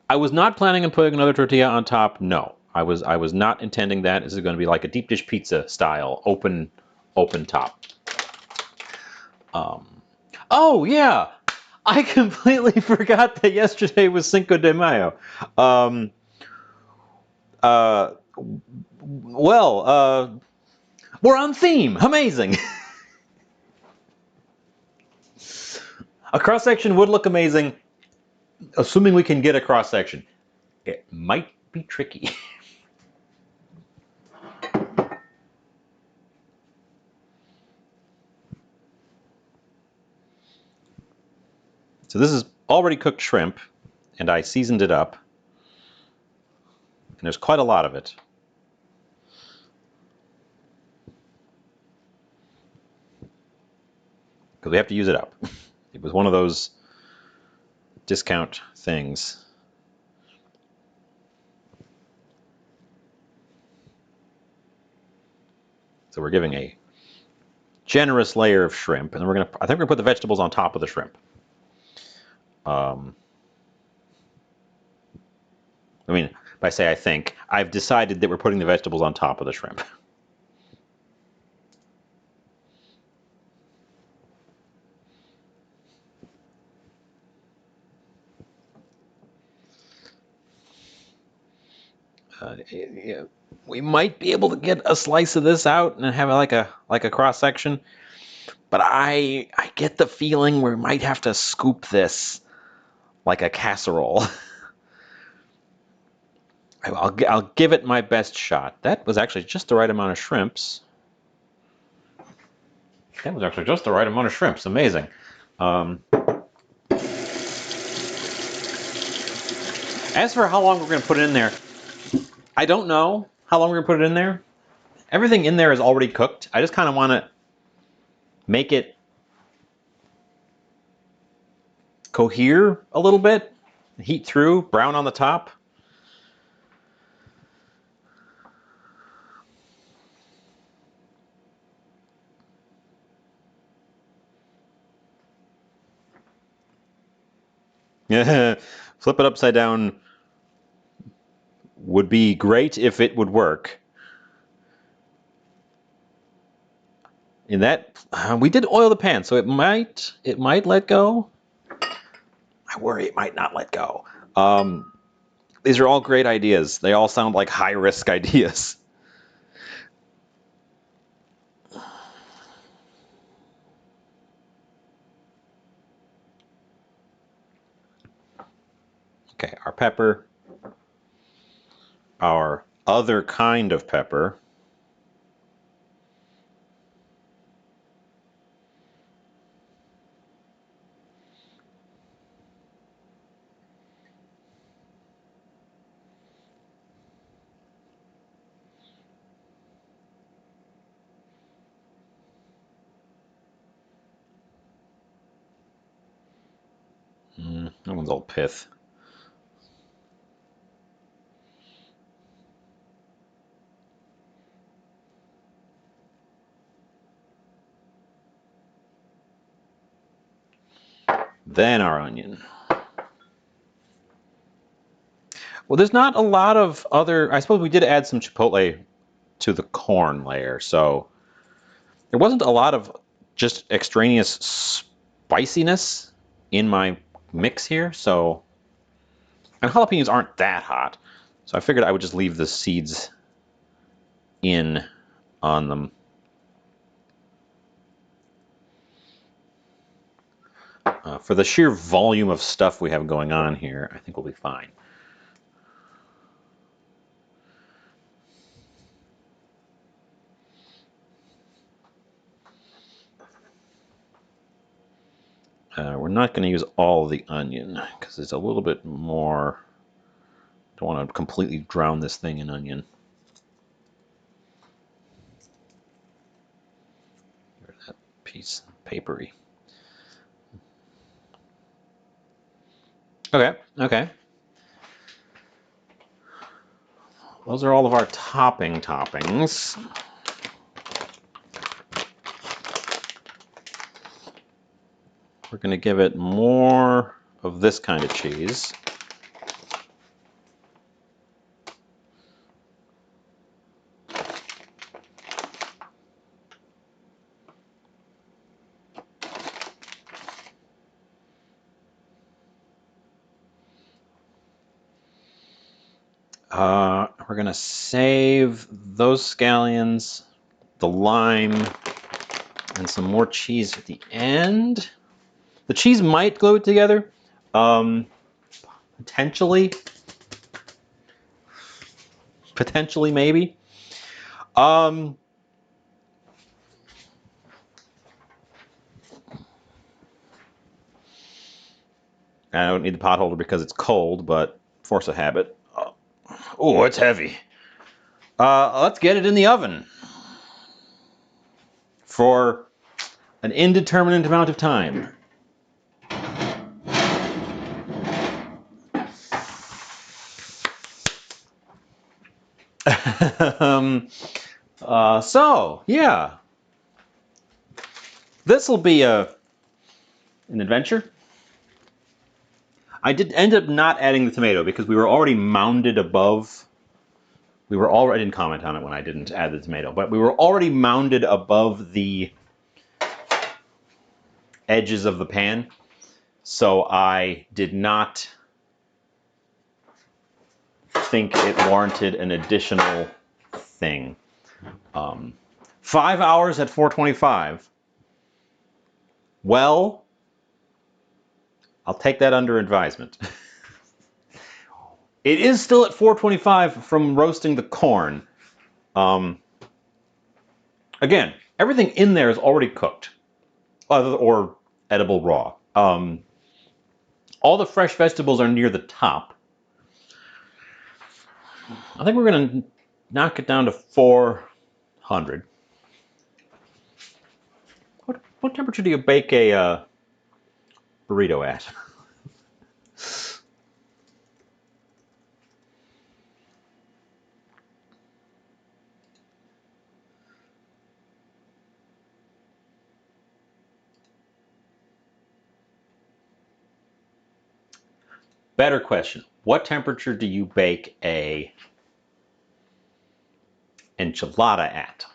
I was not planning on putting another tortilla on top. No, I was not intending that. This is going to be like a deep dish pizza style, open top. Oh yeah, I completely forgot that yesterday was Cinco de Mayo. We're on theme. Amazing. A cross section would look amazing, assuming we can get a cross section. It might be tricky. So this is already cooked shrimp, and I seasoned it up. And there's quite a lot of it. Because we have to use it up. It was one of those discount things. So we're giving a generous layer of shrimp, and then I think we're gonna put the vegetables on top of the shrimp. I mean, by say I think, I've decided that we're putting the vegetables on top of the shrimp. Yeah, we might be able to get a slice of this out and have like a cross section, but I get the feeling we might have to scoop this like a casserole. I'll give it my best shot. That was actually just the right amount of shrimps. That was actually just the right amount of shrimps. Amazing. As for how long we're going to put it in there, I don't know how long we're going to put it in there. Everything in there is already cooked. I just kind of want to make it cohere a little bit. Heat through, brown on the top. Flip it upside down would be great if it would work. In that, we did oil the pan, so it might let go. I worry it might not let go. These are all great ideas. They all sound like high-risk ideas. Okay, our pepper, our other kind of pepper. That one's all pith. Then our onion. Well, there's not a lot of other. I suppose we did add some chipotle to the corn layer, so there wasn't a lot of just extraneous spiciness in my mix here. So, and jalapenos aren't that hot, so I figured I would just leave the seeds in on them. For the sheer volume of stuff we have going on here, I think we'll be fine. We're not going to use all the onion because it's a little bit more. Don't want to completely drown this thing in onion. That piece papery. Okay, okay. Those are all of our toppings. We're going to give it more of this kind of cheese. We're going to save those scallions, the lime, and some more cheese at the end. The cheese might glue it together. Potentially. Potentially, maybe. I don't need the pot holder because it's cold, but force of habit. Oh, it's heavy. Let's get it in the oven for an indeterminate amount of time. So, yeah. This will be an adventure. I did end up not adding the tomato because we were already mounded above. I didn't comment on it when I didn't add the tomato, but we were already mounded above the edges of the pan. So I did not think it warranted an additional thing. 5 hours at 425. Well, I'll take that under advisement. It is still at 425 from roasting the corn. Again, everything in there is already cooked or edible raw. All the fresh vegetables are near the top. I think we're going to knock it down to 400. What temperature do you bake a burrito at? Better question. What temperature do you bake a enchilada at?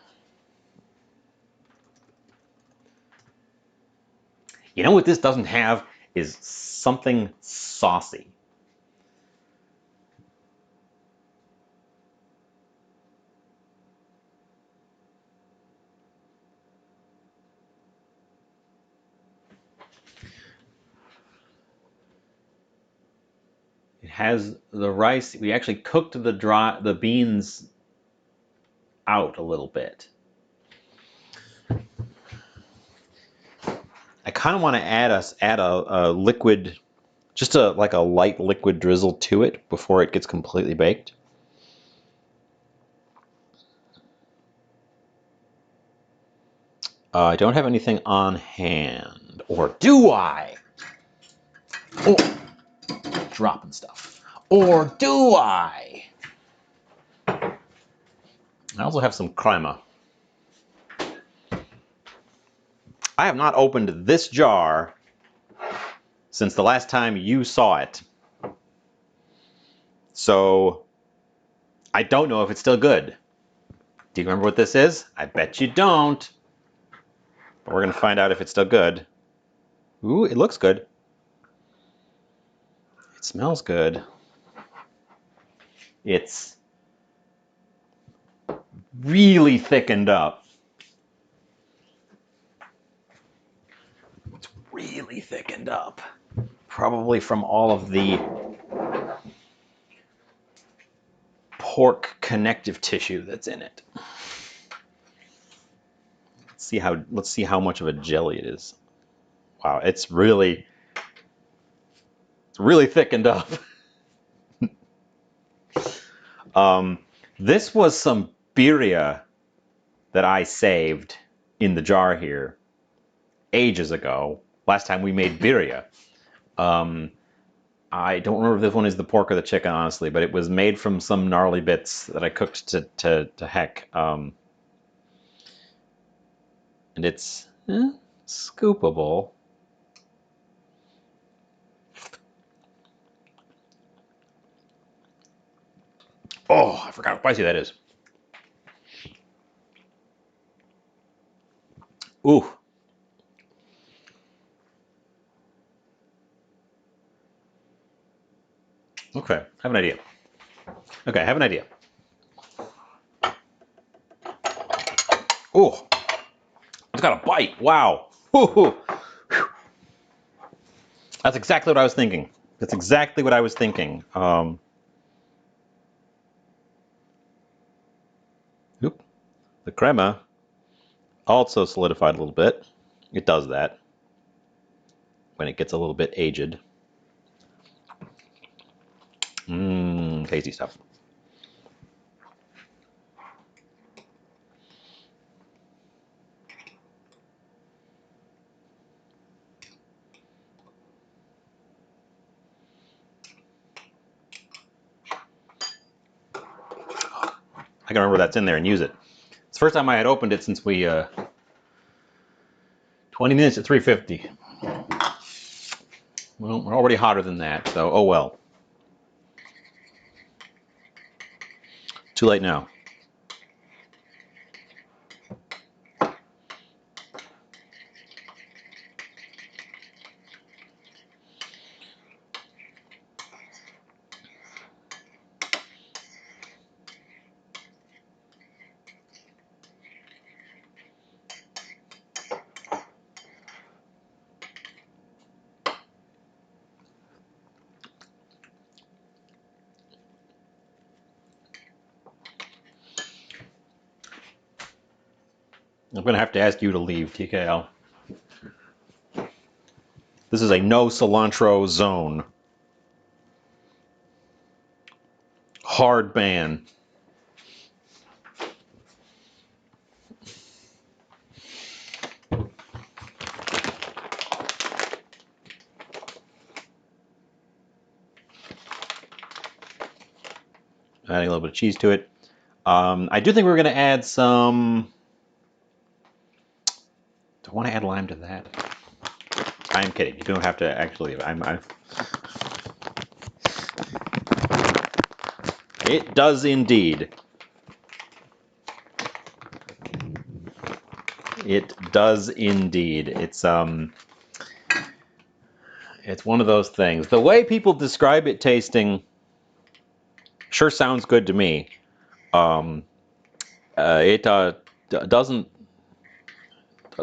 You know what this doesn't have is something saucy. has the rice. We actually cooked the beans out a little bit. I kind of want to add a liquid, just like a light liquid drizzle to it before it gets completely baked. I don't have anything on hand, or do I? Oh, dropping stuff. Or do I? I also have some crema. I have not opened this jar since the last time you saw it. So I don't know if it's still good. Do you remember what this is? I bet you don't. But we're going to find out if it's still good. Ooh, it looks good. It smells good. It's really thickened up. It's really thickened up. Probably from all of the pork connective tissue that's in it. Let's see how much of a jelly it is. Wow, it's really thickened up. This was some birria that I saved in the jar here ages ago. Last time we made birria. I don't remember if this one is the pork or the chicken, honestly, but it was made from some gnarly bits that I cooked to heck. And it's scoopable. Oh, I forgot how spicy that is. Ooh. Okay, I have an idea. Okay, I have an idea. Ooh. It's got a bite. Wow. Ooh. That's exactly what I was thinking. That's exactly what I was thinking. Oop. The crema also solidified a little bit. It does that when it gets a little bit aged. Tasty stuff. I can remember that's in there and use it. It's the first time I had opened it since we 20 minutes at 350. Well, we're already hotter than that, so oh well. Too late now. I'm going to have to ask you to leave, TKL. This is a no cilantro zone. Hard ban. Adding a little bit of cheese to it. I do think we're going to add some... Do I want to add lime to that? I'm kidding. You don't have to actually... It does indeed. It does indeed. It's one of those things. The way people describe it tasting sure sounds good to me. It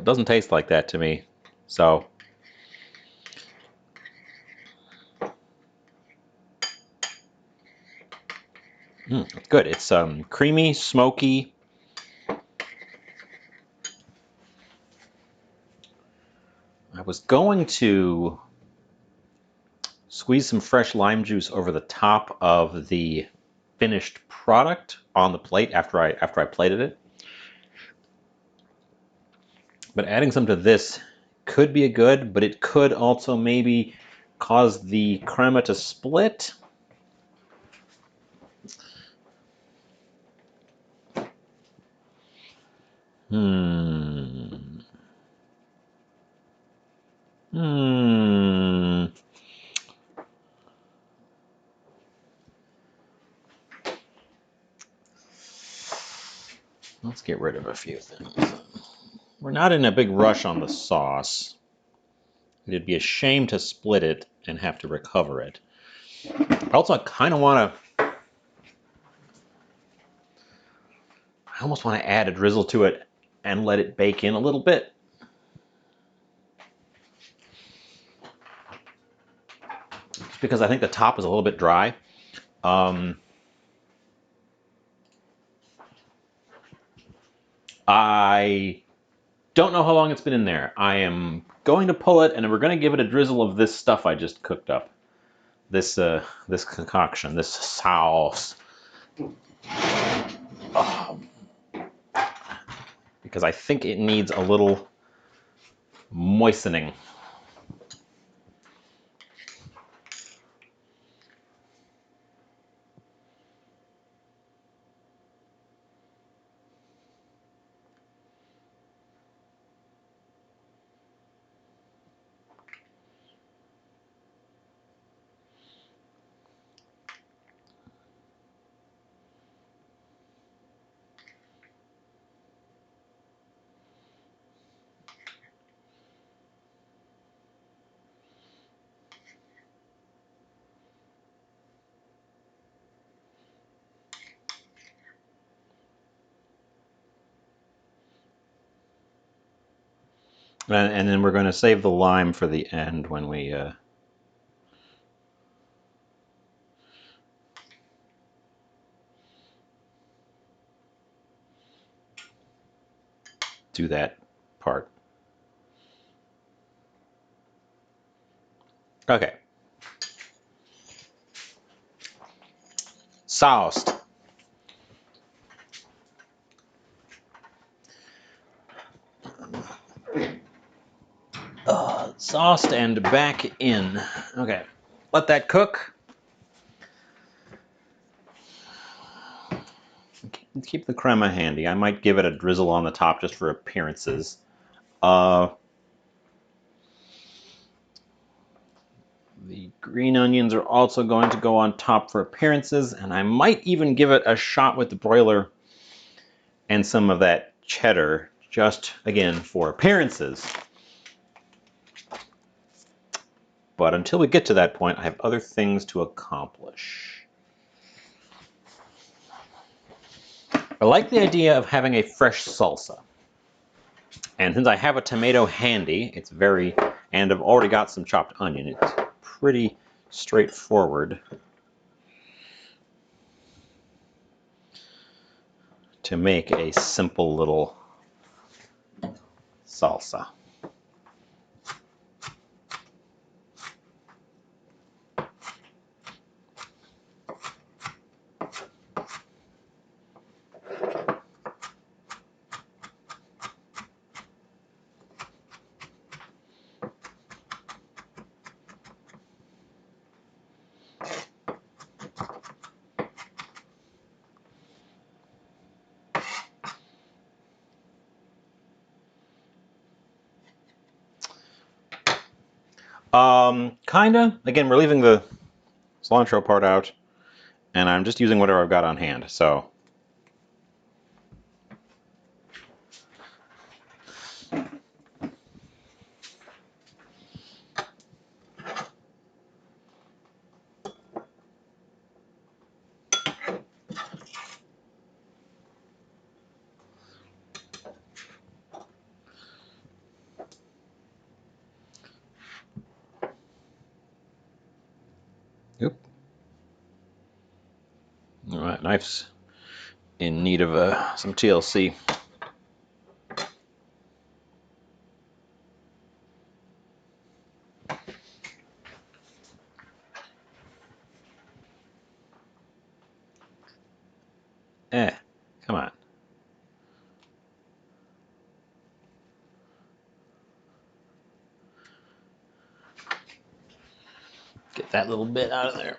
doesn't taste like that to me. So Good. It's creamy, smoky. I was going to squeeze some fresh lime juice over the top of the finished product on the plate after I plated it. But adding some to this could be a good, but it could also maybe cause the crema to split. Hmm. Hmm. Let's get rid of a few things. We're not in a big rush on the sauce. It'd be a shame to split it and have to recover it. Also, I almost want to add a drizzle to it and let it bake in a little bit. Just because I think the top is a little bit dry. I don't know how long it's been in there. I am going to pull it, and we're going to give it a drizzle of this stuff I just cooked up. This concoction, this sauce. Because I think it needs a little moistening. And then we're going to save the lime for the end when we do that part. Okay. Sauced. Sauced and back in. Okay. Let that cook. Keep the crema handy. I might give it a drizzle on the top just for appearances. The green onions are also going to go on top for appearances, and I might even give it a shot with the broiler and some of that cheddar, just again for appearances. But until we get to that point, I have other things to accomplish. I like the idea of having a fresh salsa. And since I have a tomato handy, and I've already got some chopped onion, it's pretty straightforward to make a simple little salsa. Kinda. Again, we're leaving the cilantro part out, and I'm just using whatever I've got on hand. So, oop. All right, knife's in need of some TLC. Come on. Get that little bit out of there.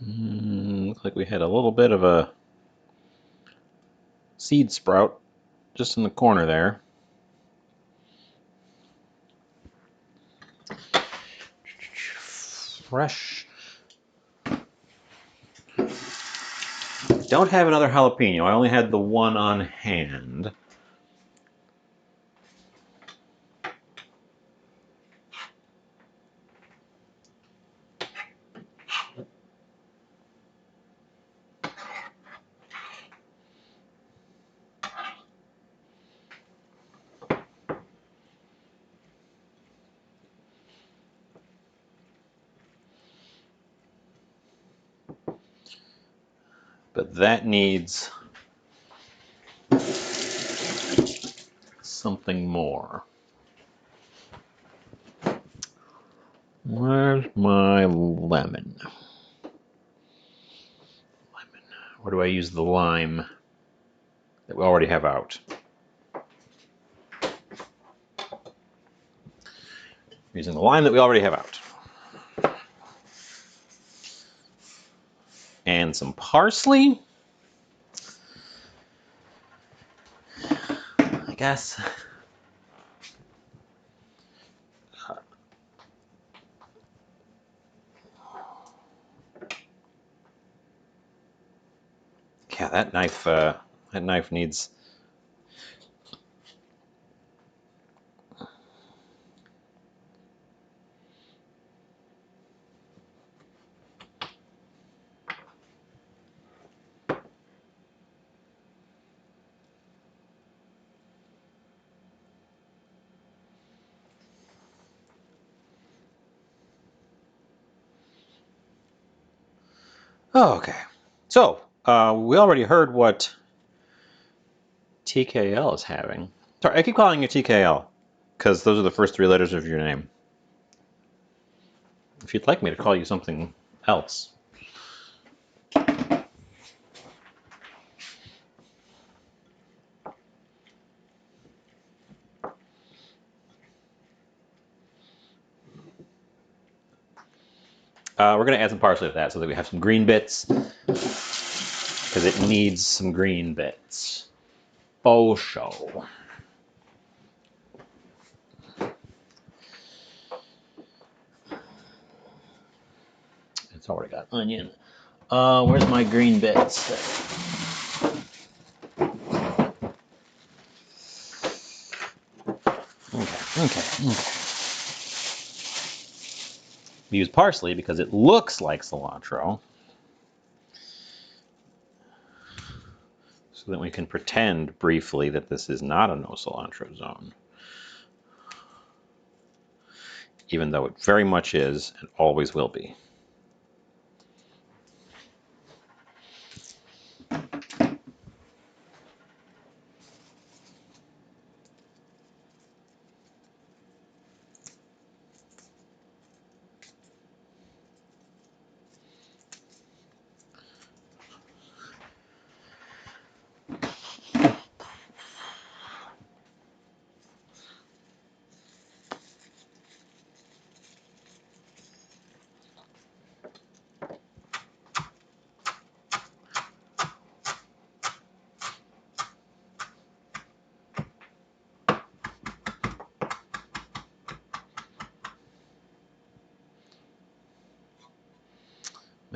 Looks like we had a little bit of a seed sprout just in the corner there. Fresh. Don't have another jalapeno. I only had the one on hand. But that needs something more. Where's my lemon? Where do I use the lime that we already have out? Using the lime that we already have out. And some parsley, I guess. Yeah, that knife needs. Oh, okay. So, we already heard what TKL is having. Sorry, I keep calling you TKL because those are the first three letters of your name. If you'd like me to call you something else. We're going to add some parsley to that so that we have some green bits because it needs some green bits. Faux show. It's already got onion. Where's my green bits? Okay. We use parsley because it looks like cilantro. So that we can pretend briefly that this is not a no cilantro zone. Even though it very much is and always will be.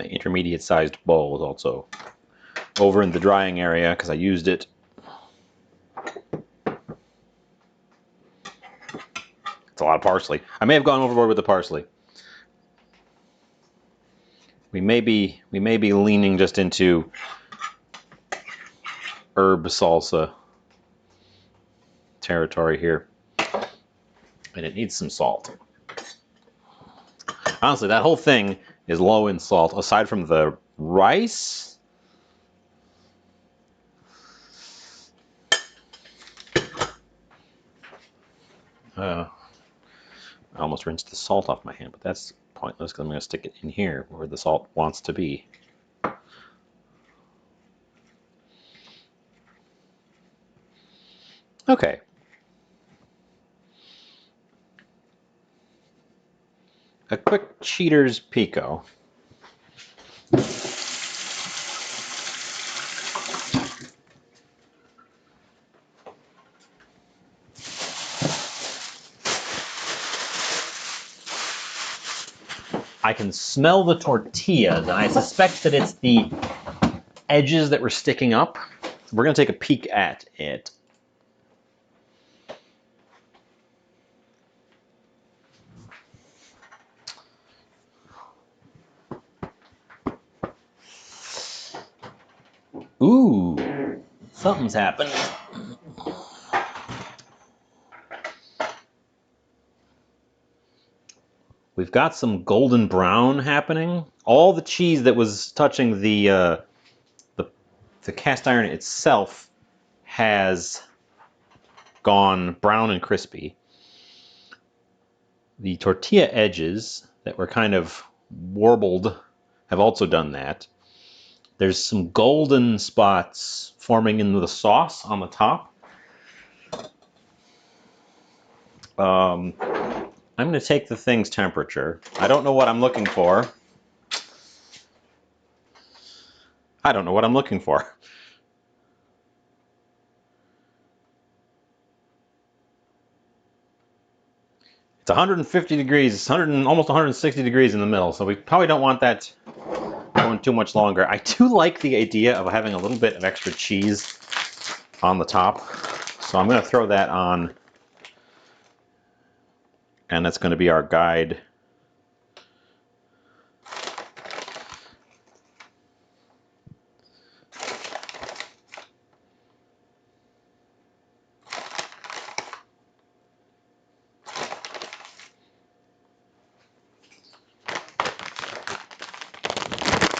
My intermediate-sized bowl is also over in the drying area because I used it. It's a lot of parsley. I may have gone overboard with the parsley. We may be leaning just into herb salsa territory here, and it needs some salt. Honestly, that whole thing is low in salt, aside from the rice. I almost rinsed the salt off my hand, but that's pointless because I'm going to stick it in here where the salt wants to be. Okay. A quick cheater's pico. I can smell the tortillas, and I suspect that it's the edges that were sticking up. We're going to take a peek at it. Ooh, something's happened. We've got some golden brown happening. All the cheese that was touching the cast iron itself has gone brown and crispy. The tortilla edges that were kind of warbled have also done that. There's some golden spots forming in the sauce on the top. I'm going to take the thing's temperature. I don't know what I'm looking for. I don't know what I'm looking for. It's 150 degrees, almost 160 degrees in the middle, so we probably don't want that going too much longer. I do like the idea of having a little bit of extra cheese on the top, so I'm going to throw that on, and that's going to be our guide.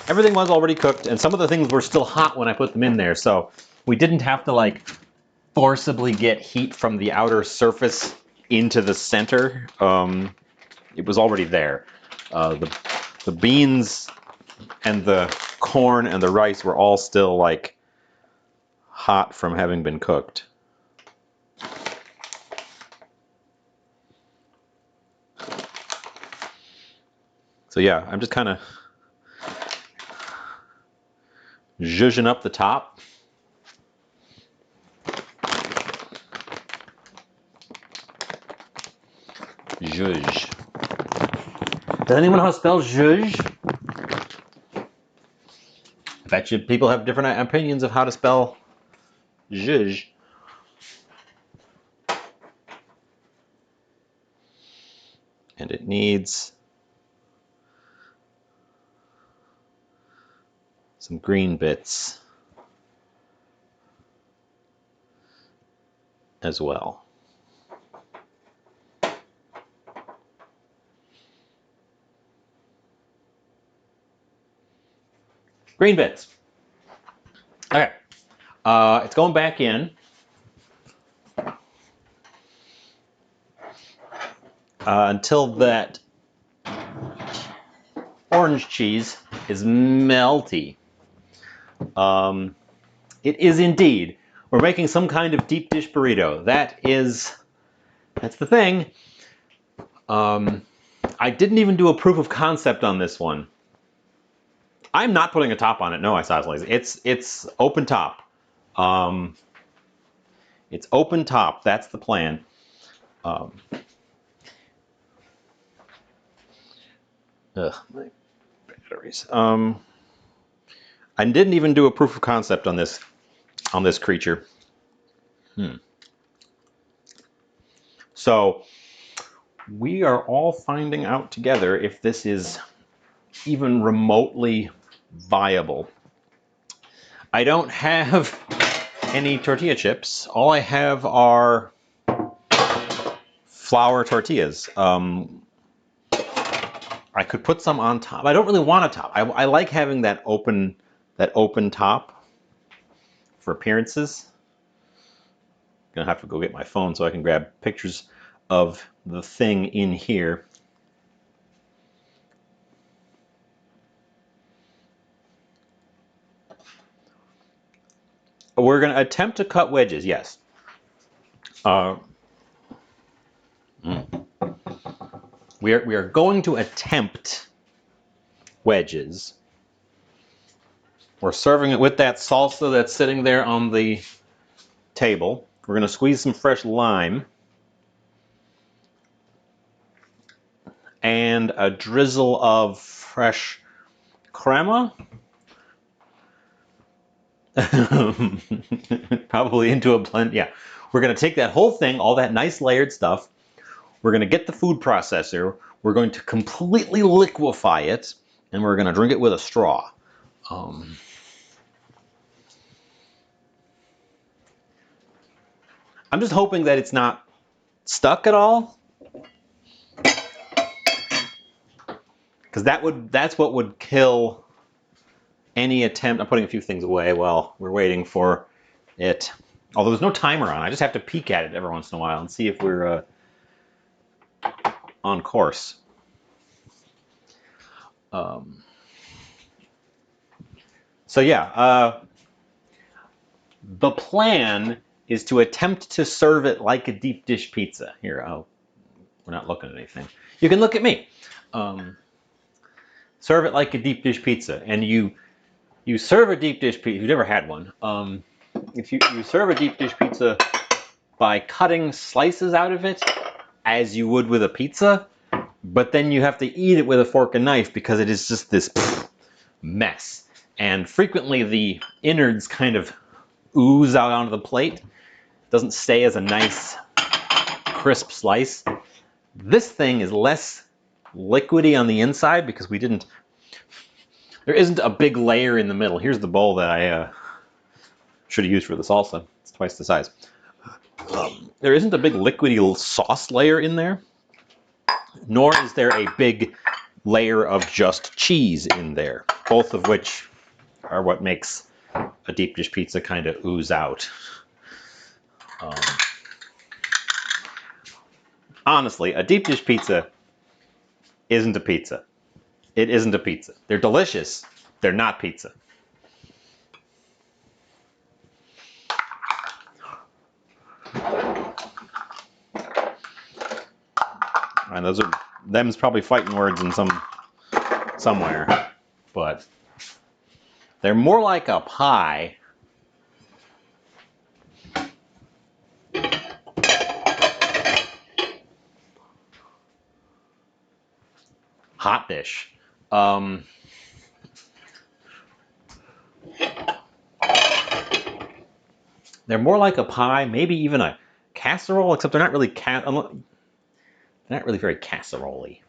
Everything was already cooked, and some of the things were still hot when I put them in there, so we didn't have to like forcibly get heat from the outer surface into the center. It was already there. The beans and the corn and the rice were all still like hot from having been cooked. So yeah, I'm just kind of zhuzhing up the top. Zhuzh. Does anyone know how to spell zhuzh? I bet you people have different opinions of how to spell zhuzh. And it needs some green bits as well. Green bits. Okay. It's going back in. Until that orange cheese is melty. It is indeed. We're making some kind of deep dish burrito. That's the thing. I didn't even do a proof of concept on this one. I'm not putting a top on it. No, isosceles. It's open top. It's open top. That's the plan. My batteries. I didn't even do a proof of concept on this creature. So we are all finding out together if this is even remotely viable. I don't have any tortilla chips. All I have are flour tortillas. I could put some on top. I don't really want a top. I like having that open top for appearances. Gonna have to go get my phone so I can grab pictures of the thing in here. We're gonna attempt to cut wedges, yes. We are going to attempt wedges. We're serving it with that salsa that's sitting there on the table. We're going to squeeze some fresh lime and a drizzle of fresh crema. Probably into a blend. Yeah, we're going to take that whole thing, all that nice layered stuff. We're going to get the food processor. We're going to completely liquefy it, and we're going to drink it with a straw. I'm just hoping that it's not stuck at all, because that's what would kill any attempt. I'm putting a few things away while we're waiting for it. Although there's no timer on, I just have to peek at it every once in a while and see if we're on course. So yeah, the plan is to attempt to serve it like a deep dish pizza. Here, we're not looking at anything. You can look at me. Serve it like a deep dish pizza, and you serve a deep dish pizza. If you've never had one, if you serve a deep dish pizza by cutting slices out of it, as you would with a pizza, but then you have to eat it with a fork and knife because it is just this mess. And frequently the innards kind of ooze out onto the plate. It doesn't stay as a nice, crisp slice. This thing is less liquidy on the inside because there isn't a big layer in the middle. Here's the bowl that I should have used for the salsa. It's twice the size. There isn't a big liquidy sauce layer in there, nor is there a big layer of just cheese in there, both of which are what makes a deep dish pizza kind of ooze out. Honestly, a deep dish pizza isn't a pizza. It isn't a pizza. They're delicious. They're not pizza. And them's probably fighting words in somewhere, but they're more like a pie. Hot dish. They're more like a pie, maybe even a casserole, except they're not really very casserole-y.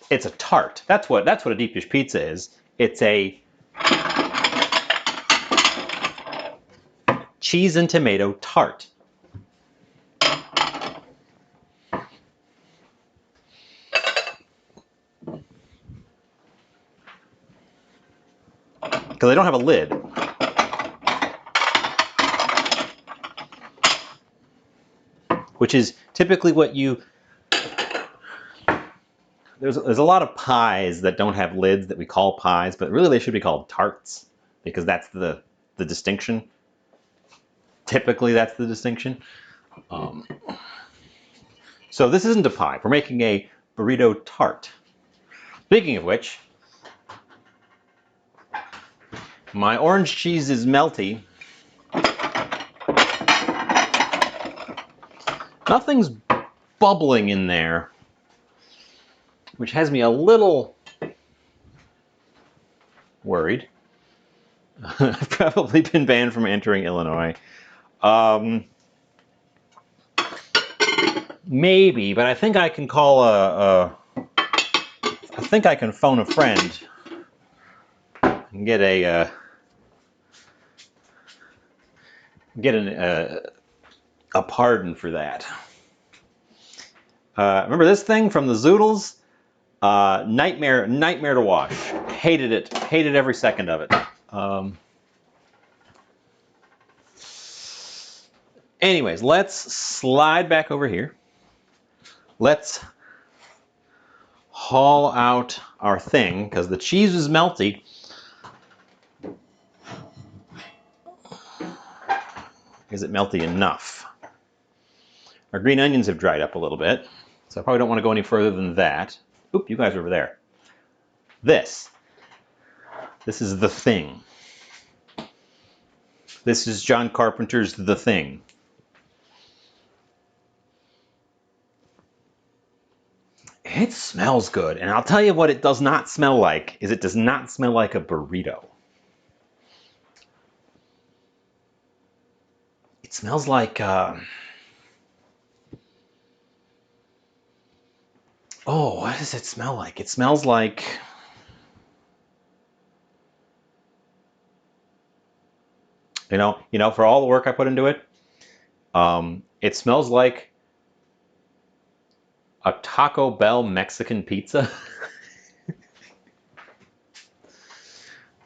It's a tart. That's what a deep dish pizza is. It's a cheese and tomato tart. Because they don't have a lid. Which is typically what there's a lot of pies that don't have lids that we call pies, but really they should be called tarts, because that's the distinction. Typically that's the distinction. So this isn't a pie. We're making a burrito tart. Speaking of which, my orange cheese is melty. Nothing's bubbling in there, which has me a little worried. I've probably been banned from entering Illinois. Maybe, but I think I can call I think I can phone a friend and get a pardon for that. Remember this thing from the Zoodles? Nightmare to wash. Hated it. Hated every second of it. Anyways, let's slide back over here. Let's haul out our thing because the cheese is melty. Is it melty enough? Our green onions have dried up a little bit, so I probably don't want to go any further than that. Oop, you guys are over there. This is The Thing. This is John Carpenter's The Thing. It smells good, and I'll tell you what it does not smell like, is it does not smell like a burrito. It smells like, oh, what does it smell like? It smells like, you know, for all the work I put into it, it smells like a Taco Bell Mexican pizza.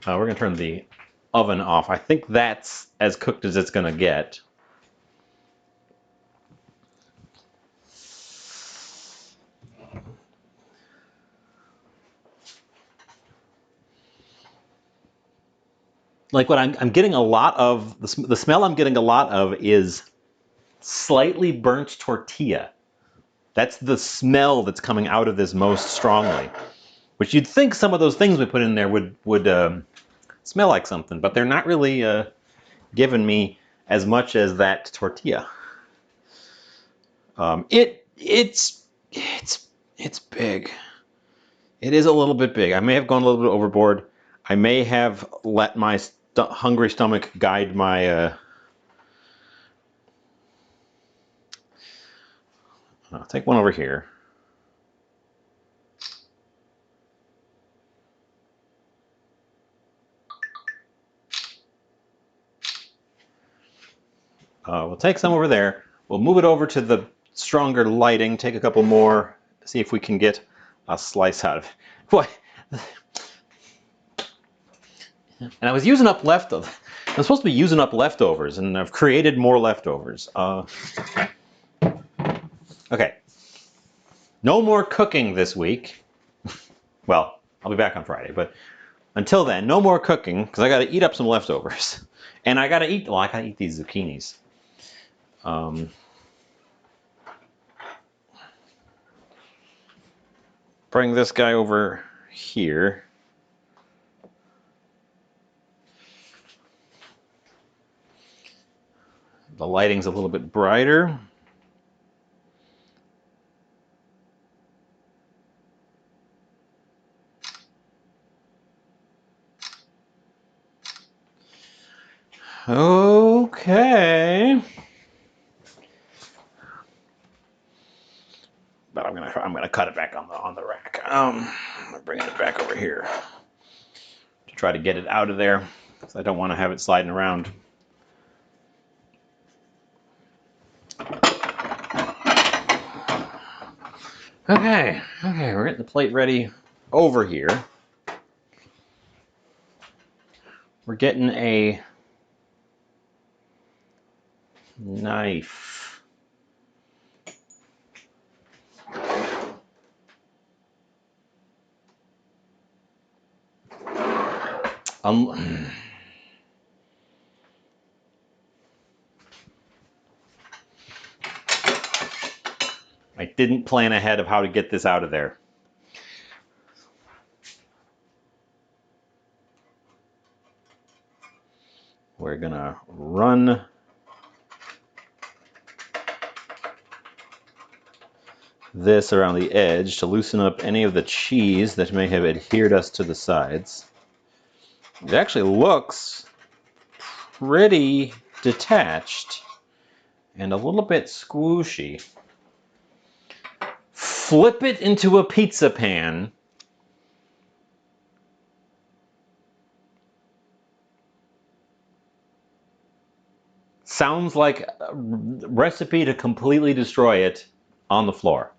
We're going to turn the oven off. I think that's as cooked as it's going to get. Like what I'm getting a lot of, the smell I'm getting a lot of is slightly burnt tortilla. That's the smell that's coming out of this most strongly. Which you'd think some of those things we put in there would smell like something, but they're not really giving me as much as that tortilla. It's big. It is a little bit big. I may have gone a little bit overboard. I may have let my hungry stomach guide my. I'll take one over here. We'll take some over there. We'll move it over to the stronger lighting. Take a couple more. See if we can get a slice out of it. Boy. And I was using up leftovers. I'm supposed to be using up leftovers, and I've created more leftovers. Okay. No more cooking this week. Well, I'll be back on Friday, but until then, no more cooking, because I got to eat up some leftovers. And I got to eat, well, I got to eat these zucchinis. Bring this guy over here. The lighting's a little bit brighter. Okay. But I'm gonna cut it back on the rack. I'm bringing it back over here to try to get it out of there, because I don't want to have it sliding around. Okay, we're getting the plate ready over here. We're getting a knife. I didn't plan ahead of how to get this out of there. We're gonna run this around the edge to loosen up any of the cheese that may have adhered us to the sides. It actually looks pretty detached and a little bit squishy. Flip it into a pizza pan. Sounds like a recipe to completely destroy it on the floor.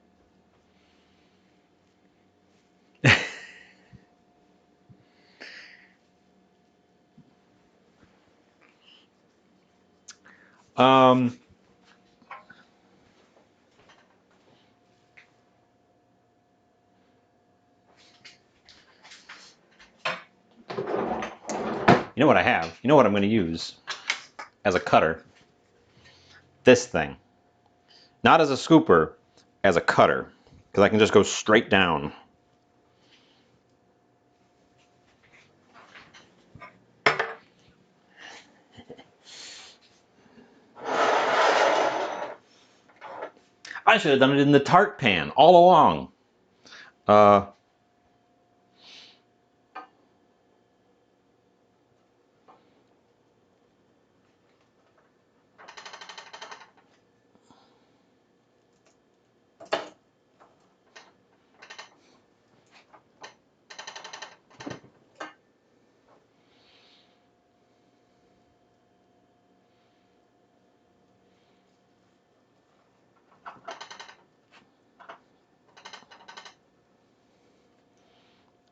um, you know what I have? You know what I'm going to use as a cutter? This thing. Not as a scooper, as a cutter. Because I can just go straight down. I should have done it in the tart pan all along.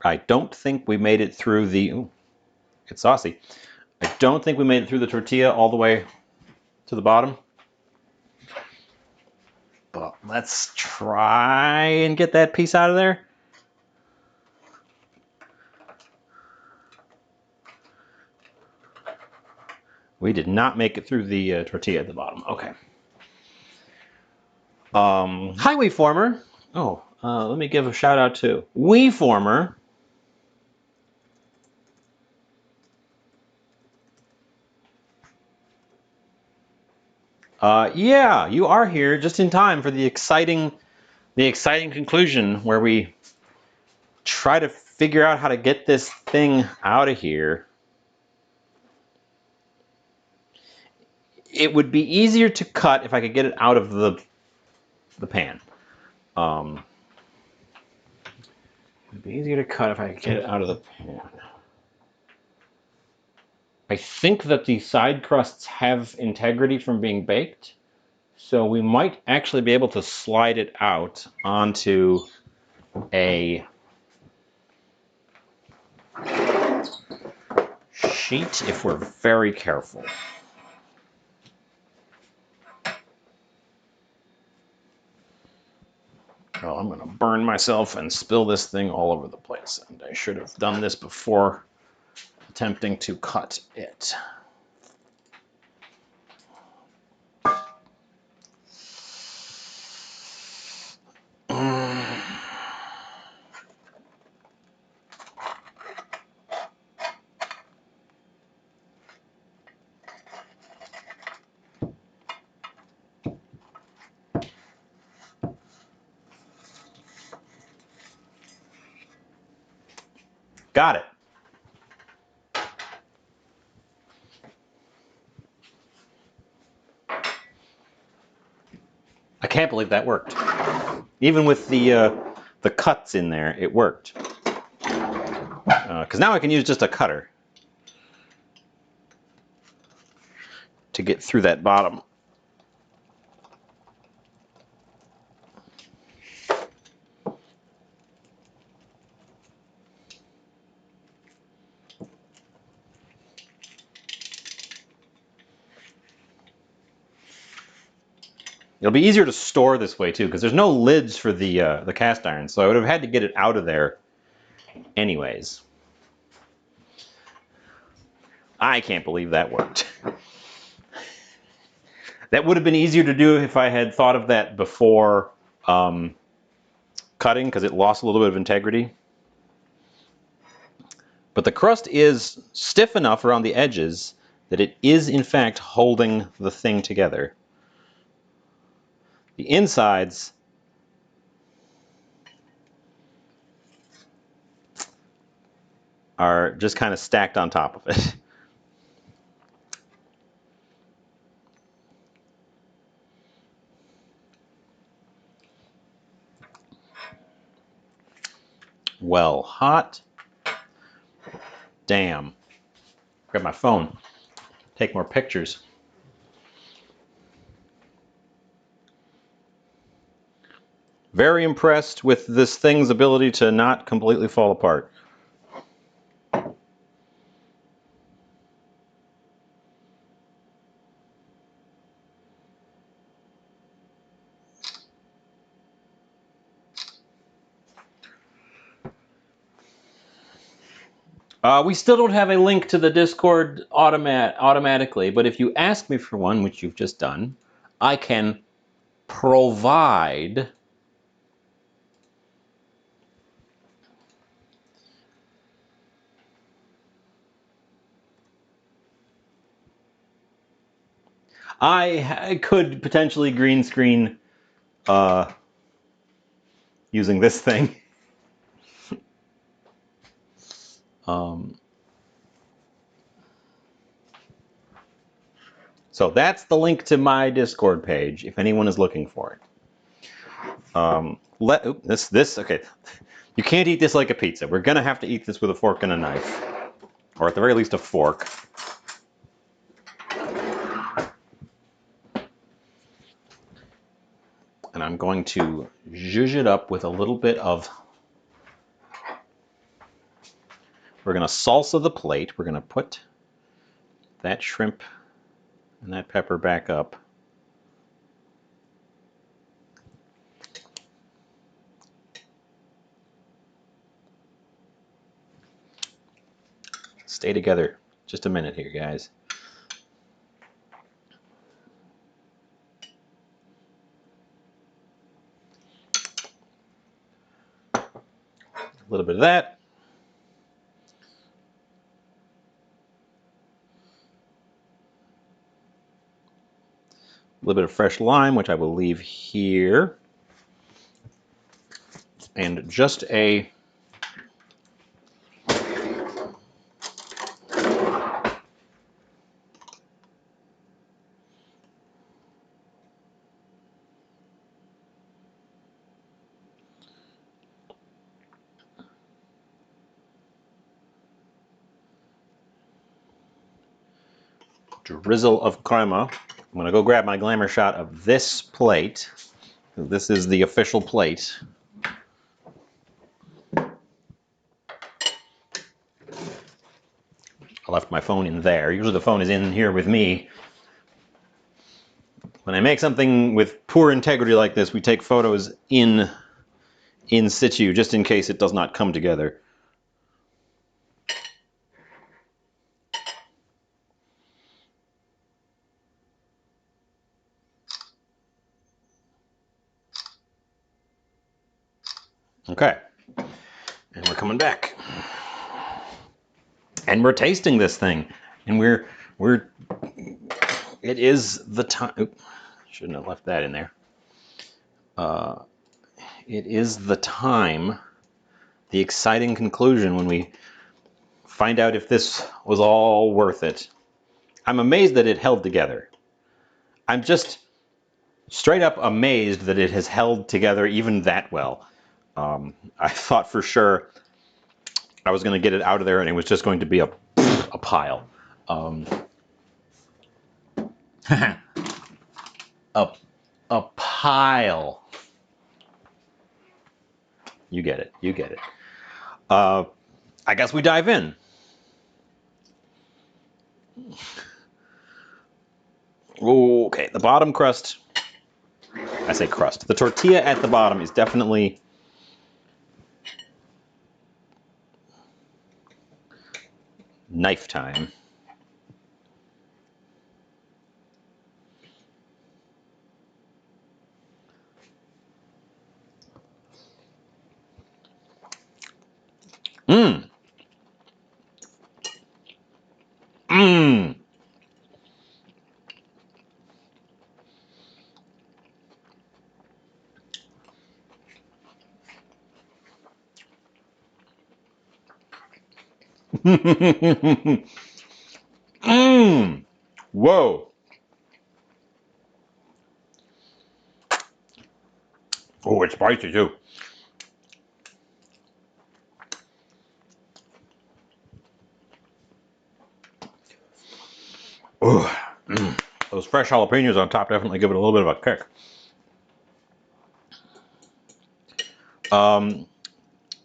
I don't think we made it through the... Ooh, it's saucy. I don't think we made it through the tortilla all the way to the bottom. But let's try and get that piece out of there. We did not make it through the tortilla at the bottom. Okay. Hi, WeFormer. Oh, let me give a shout out to WeFormer. Yeah, you are here just in time for the exciting conclusion where we try to figure out how to get this thing out of here. It would be easier to cut if I could get it out of the pan. It would be easier to cut if I could get it out of the pan. I think that the side crusts have integrity from being baked, so we might actually be able to slide it out onto a sheet if we're very careful. Well, I'm going to burn myself and spill this thing all over the place, and I should have done this before attempting to cut it. Got it. I can't believe that worked. Even with the cuts in there, it worked. Because now I can use just a cutter to get through that bottom. It'll be easier to store this way too, because there's no lids for the cast iron, so I would have had to get it out of there anyways. I can't believe that worked. That would have been easier to do if I had thought of that before cutting, because it lost a little bit of integrity. But the crust is stiff enough around the edges that it is in fact holding the thing together. The insides are just kind of stacked on top of it. Well, hot damn. Grab my phone, take more pictures. Very impressed with this thing's ability to not completely fall apart. We still don't have a link to the Discord automatically, but if you ask me for one, which you've just done, I can provide. I could potentially green screen using this thing. So that's the link to my Discord page if anyone is looking for it. Okay. You can't eat this like a pizza. We're gonna have to eat this with a fork and a knife, or at the very least a fork. And I'm going to zhuzh it up with a little bit of. We're gonna salsa the plate. We're gonna put that shrimp and that pepper back up. Stay together just a minute here, guys. A little bit of that. A little bit of fresh lime, which I will leave here. And just a drizzle of crema. I'm gonna go grab my glamour shot of this plate. This is the official plate. I left my phone in there. Usually the phone is in here with me. When I make something with poor integrity like this, we take photos in situ, just in case it does not come together. Okay, and we're coming back. And we're tasting this thing, and it is the time. Shouldn't have left that in there. It is the time, the exciting conclusion when we find out if this was all worth it. I'm amazed that it held together. I'm just straight up amazed that it has held together even that well. I thought for sure I was going to get it out of there and it was just going to be a pile. A pile. You get it. You get it. I guess we dive in. Okay, the bottom crust. I say crust. The tortilla at the bottom is definitely knife time. Mmm. Mmm. Mmm. Whoa. Oh, it's spicy too. Oh, those fresh jalapenos on top definitely give it a little bit of a kick.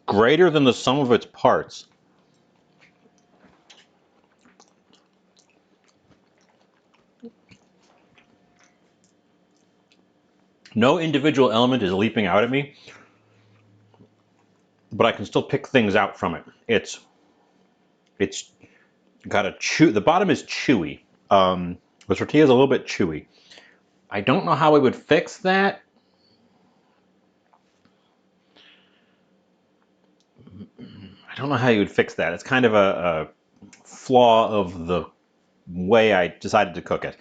Greater than the sum of its parts. No individual element is leaping out at me, but I can still pick things out from it. It's got a chew. The bottom is chewy. The tortilla is a little bit chewy. I don't know how we would fix that. I don't know how you would fix that. It's kind of a flaw of the way I decided to cook it.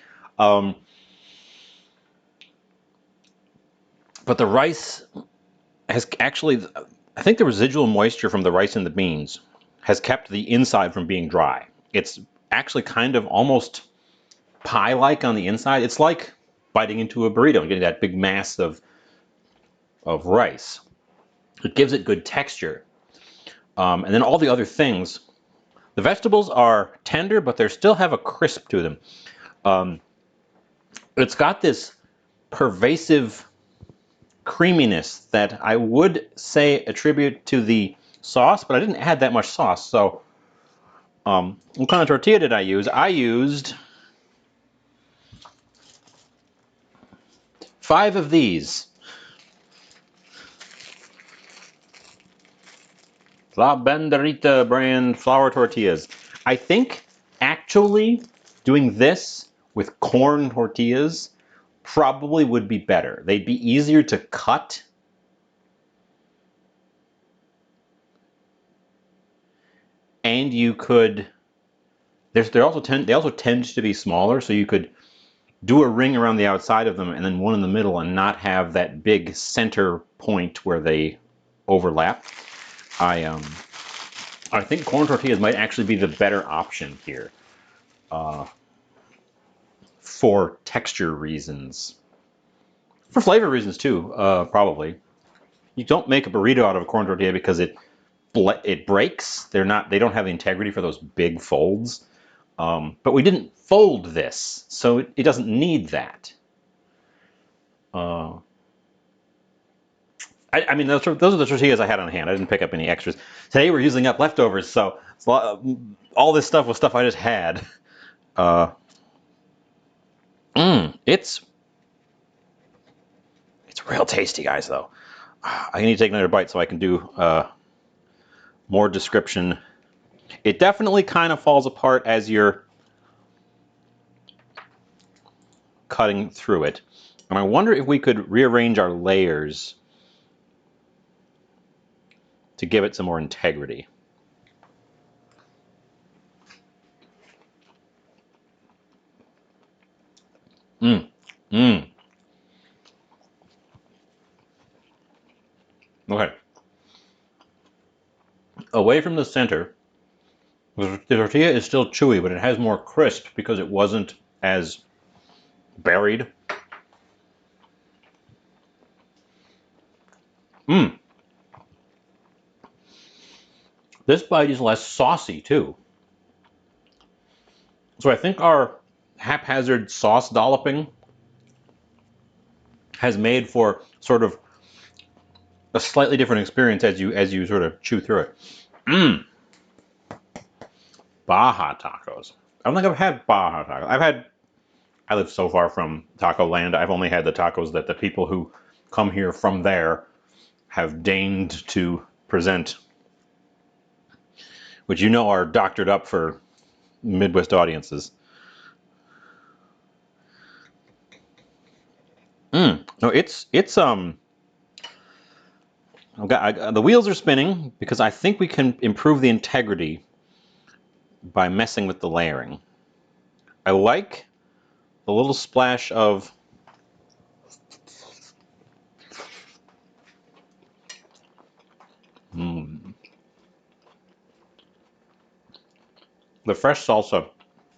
But the rice has actually, I think the residual moisture from the rice and the beans has kept the inside from being dry. It's actually kind of almost pie-like on the inside. It's like biting into a burrito and getting that big mass of rice. It gives it good texture. And then all the other things, the vegetables are tender, but they still have a crisp to them. It's got this pervasive creaminess that I would say attribute to the sauce, but I didn't add that much sauce. So what kind of tortilla did I use? I used 5 of these. La Banderita brand flour tortillas. I think actually doing this with corn tortillas probably would be better. They'd be easier to cut. And you could, they also tend to be smaller, so you could do a ring around the outside of them and then one in the middle and not have that big center point where they overlap. I think corn tortillas might actually be the better option here for texture reasons. For flavor reasons too, probably. You don't make a burrito out of a corn tortilla because it breaks. They don't have the integrity for those big folds. But we didn't fold this, so it doesn't need that. I mean, those are the tortillas I had on hand. I didn't pick up any extras. Today we're using up leftovers, so all this stuff was stuff I just had. It's real tasty, guys. Though I need to take another bite so I can do more description. It definitely kind of falls apart as you're cutting through it, and I wonder if we could rearrange our layers to give it some more integrity. Okay. Away from the center, the tortilla is still chewy, but it has more crisp because it wasn't as buried. This bite is less saucy too. So I think our haphazard sauce dolloping has made for sort of a slightly different experience as you sort of chew through it. Baja tacos. I don't think I've had Baja tacos. I live so far from Taco Land. I've only had the tacos that the people who come here from there have deigned to present, which you know are doctored up for Midwest audiences. No, it's the wheels are spinning because I think we can improve the integrity by messing with the layering. I like the little splash of the fresh salsa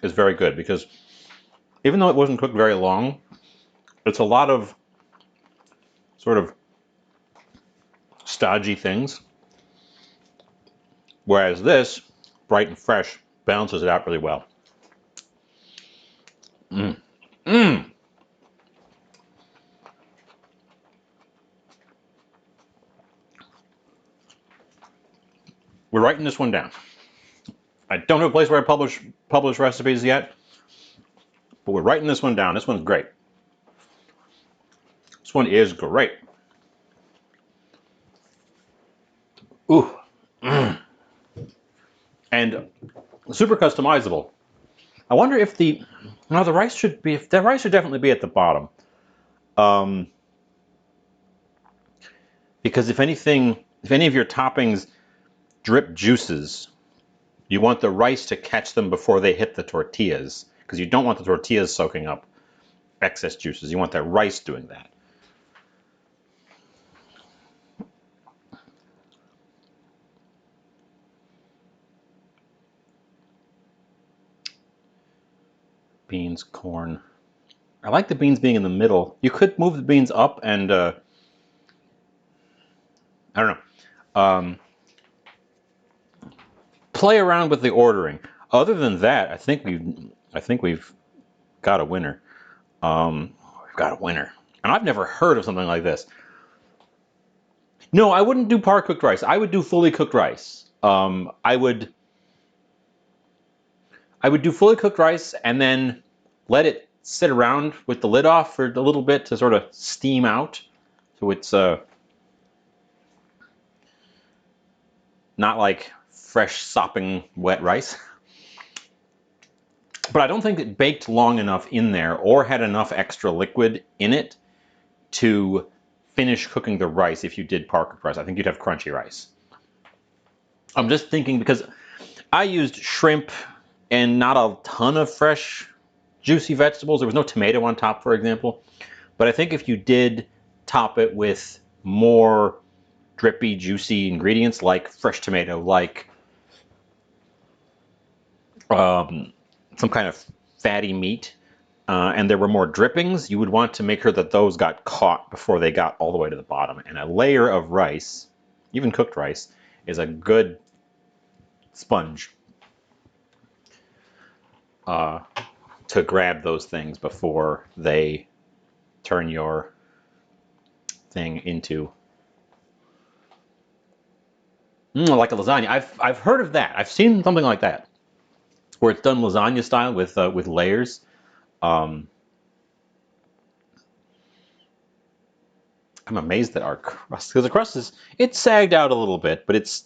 is very good because even though it wasn't cooked very long, it's a lot of sort of stodgy things. Whereas this, bright and fresh, balances it out really well. Mmm. Mmm. We're writing this one down. I don't have a place where I publish recipes yet, but we're writing this one down. This one's great. This one is great. Ooh. Mm. And super customizable. I wonder if the rice should be, the rice should definitely be at the bottom. Because if any of your toppings drip juices, you want the rice to catch them before they hit the tortillas, because you don't want the tortillas soaking up excess juices. You want that rice doing that. Beans, corn. I like the beans being in the middle. You could move the beans up and I don't know. Play around with the ordering. Other than that, I think we've got a winner. We've got a winner. And I've never heard of something like this. No, I wouldn't do par cooked rice. I would do fully cooked rice. I would do fully cooked rice and then let it sit around with the lid off for a little bit to sort of steam out. So it's not like fresh sopping wet rice. But I don't think it baked long enough in there or had enough extra liquid in it to finish cooking the rice if you did par cooked rice. I think you'd have crunchy rice. I'm just thinking because I used shrimp and not a ton of fresh juicy vegetables. There was no tomato on top, for example. But I think if you did top it with more drippy, juicy ingredients like fresh tomato, like some kind of fatty meat, and there were more drippings, you would want to make sure that those got caught before they got all the way to the bottom. And a layer of rice, even cooked rice, is a good sponge to grab those things before they turn your thing into like a lasagna. I've heard of that. I've seen something like that where it's done lasagna style with layers. I'm amazed at our crust because the crust it's sagged out a little bit, but it's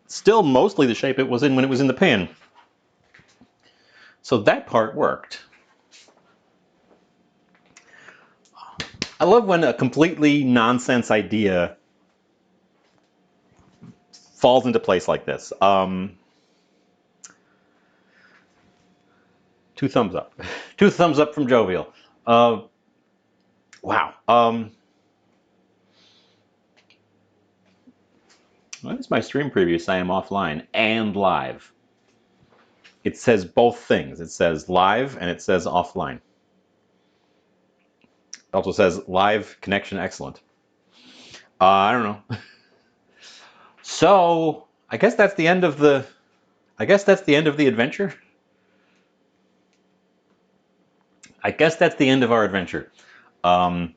still mostly the shape it was in when it was in the pan. So that part worked. I love when a completely nonsense idea falls into place like this. 2 thumbs up. 2 thumbs up from Jovial. Wow. What is my stream preview say I'm offline and live? It says both things. It says live and it says offline. It also says live connection excellent. I don't know. So I guess that's the end of the adventure. I guess that's the end of our adventure. I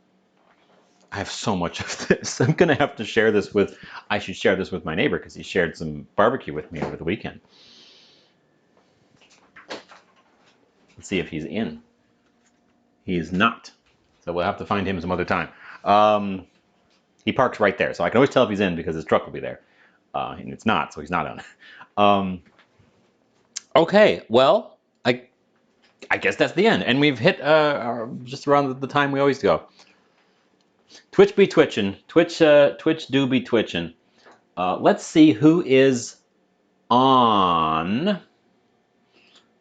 have so much of this. I'm gonna have to share this with. I should share this with my neighbor because he shared some barbecue with me over the weekend. Let's see if he's in. He's not, so we'll have to find him some other time. He parks right there, so I can always tell if he's in because his truck will be there. And it's not, so he's not on. Okay, well, I guess that's the end, and we've hit just around the time we always go. Twitch be twitching. Twitch do be twitching. Let's see who is on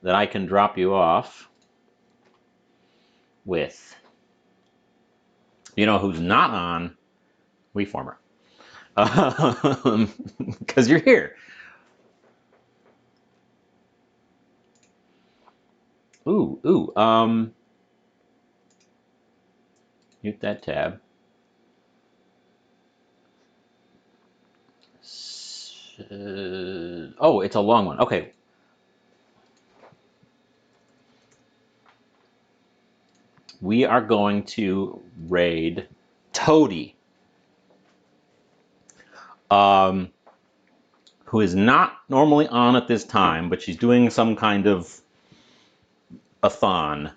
that I can drop you off with. You know who's not on? WeFormer. Because you're here. Ooh. Mute that tab. Oh, it's a long one. Okay. We are going to raid Toady, who is not normally on at this time, but she's doing some kind of a thon.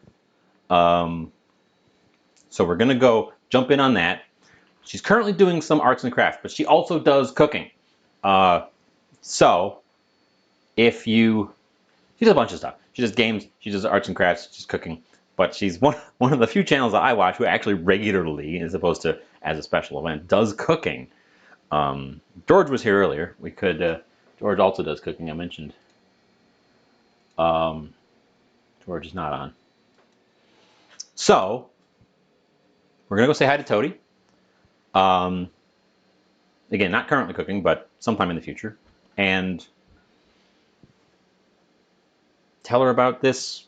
So we're gonna go jump in on that. She's currently doing some arts and crafts, but she also does cooking. So if you, she does a bunch of stuff. She does games, she does arts and crafts, she's cooking. But she's one of the few channels that I watch who actually regularly, as opposed to as a special event, does cooking. George was here earlier. We could. George also does cooking. I mentioned. George is not on. So we're gonna go say hi to Toady. Again, not currently cooking, but sometime in the future, and tell her about this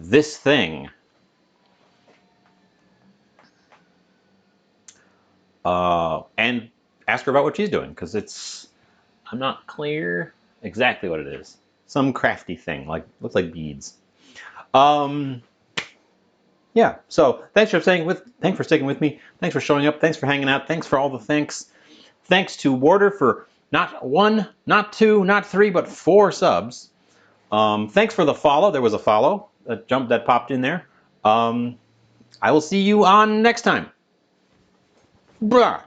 thing. And ask her about what she's doing, because I'm not clear exactly what it is. Some crafty thing, looks like beads. Yeah. So thanks for sticking with me. Thanks for showing up. Thanks for hanging out. Thanks for all the thanks. Thanks to Warder for not one, not two, not three, but 4 subs. Thanks for the follow. There was a follow that popped in there. I will see you on next time. Bruh.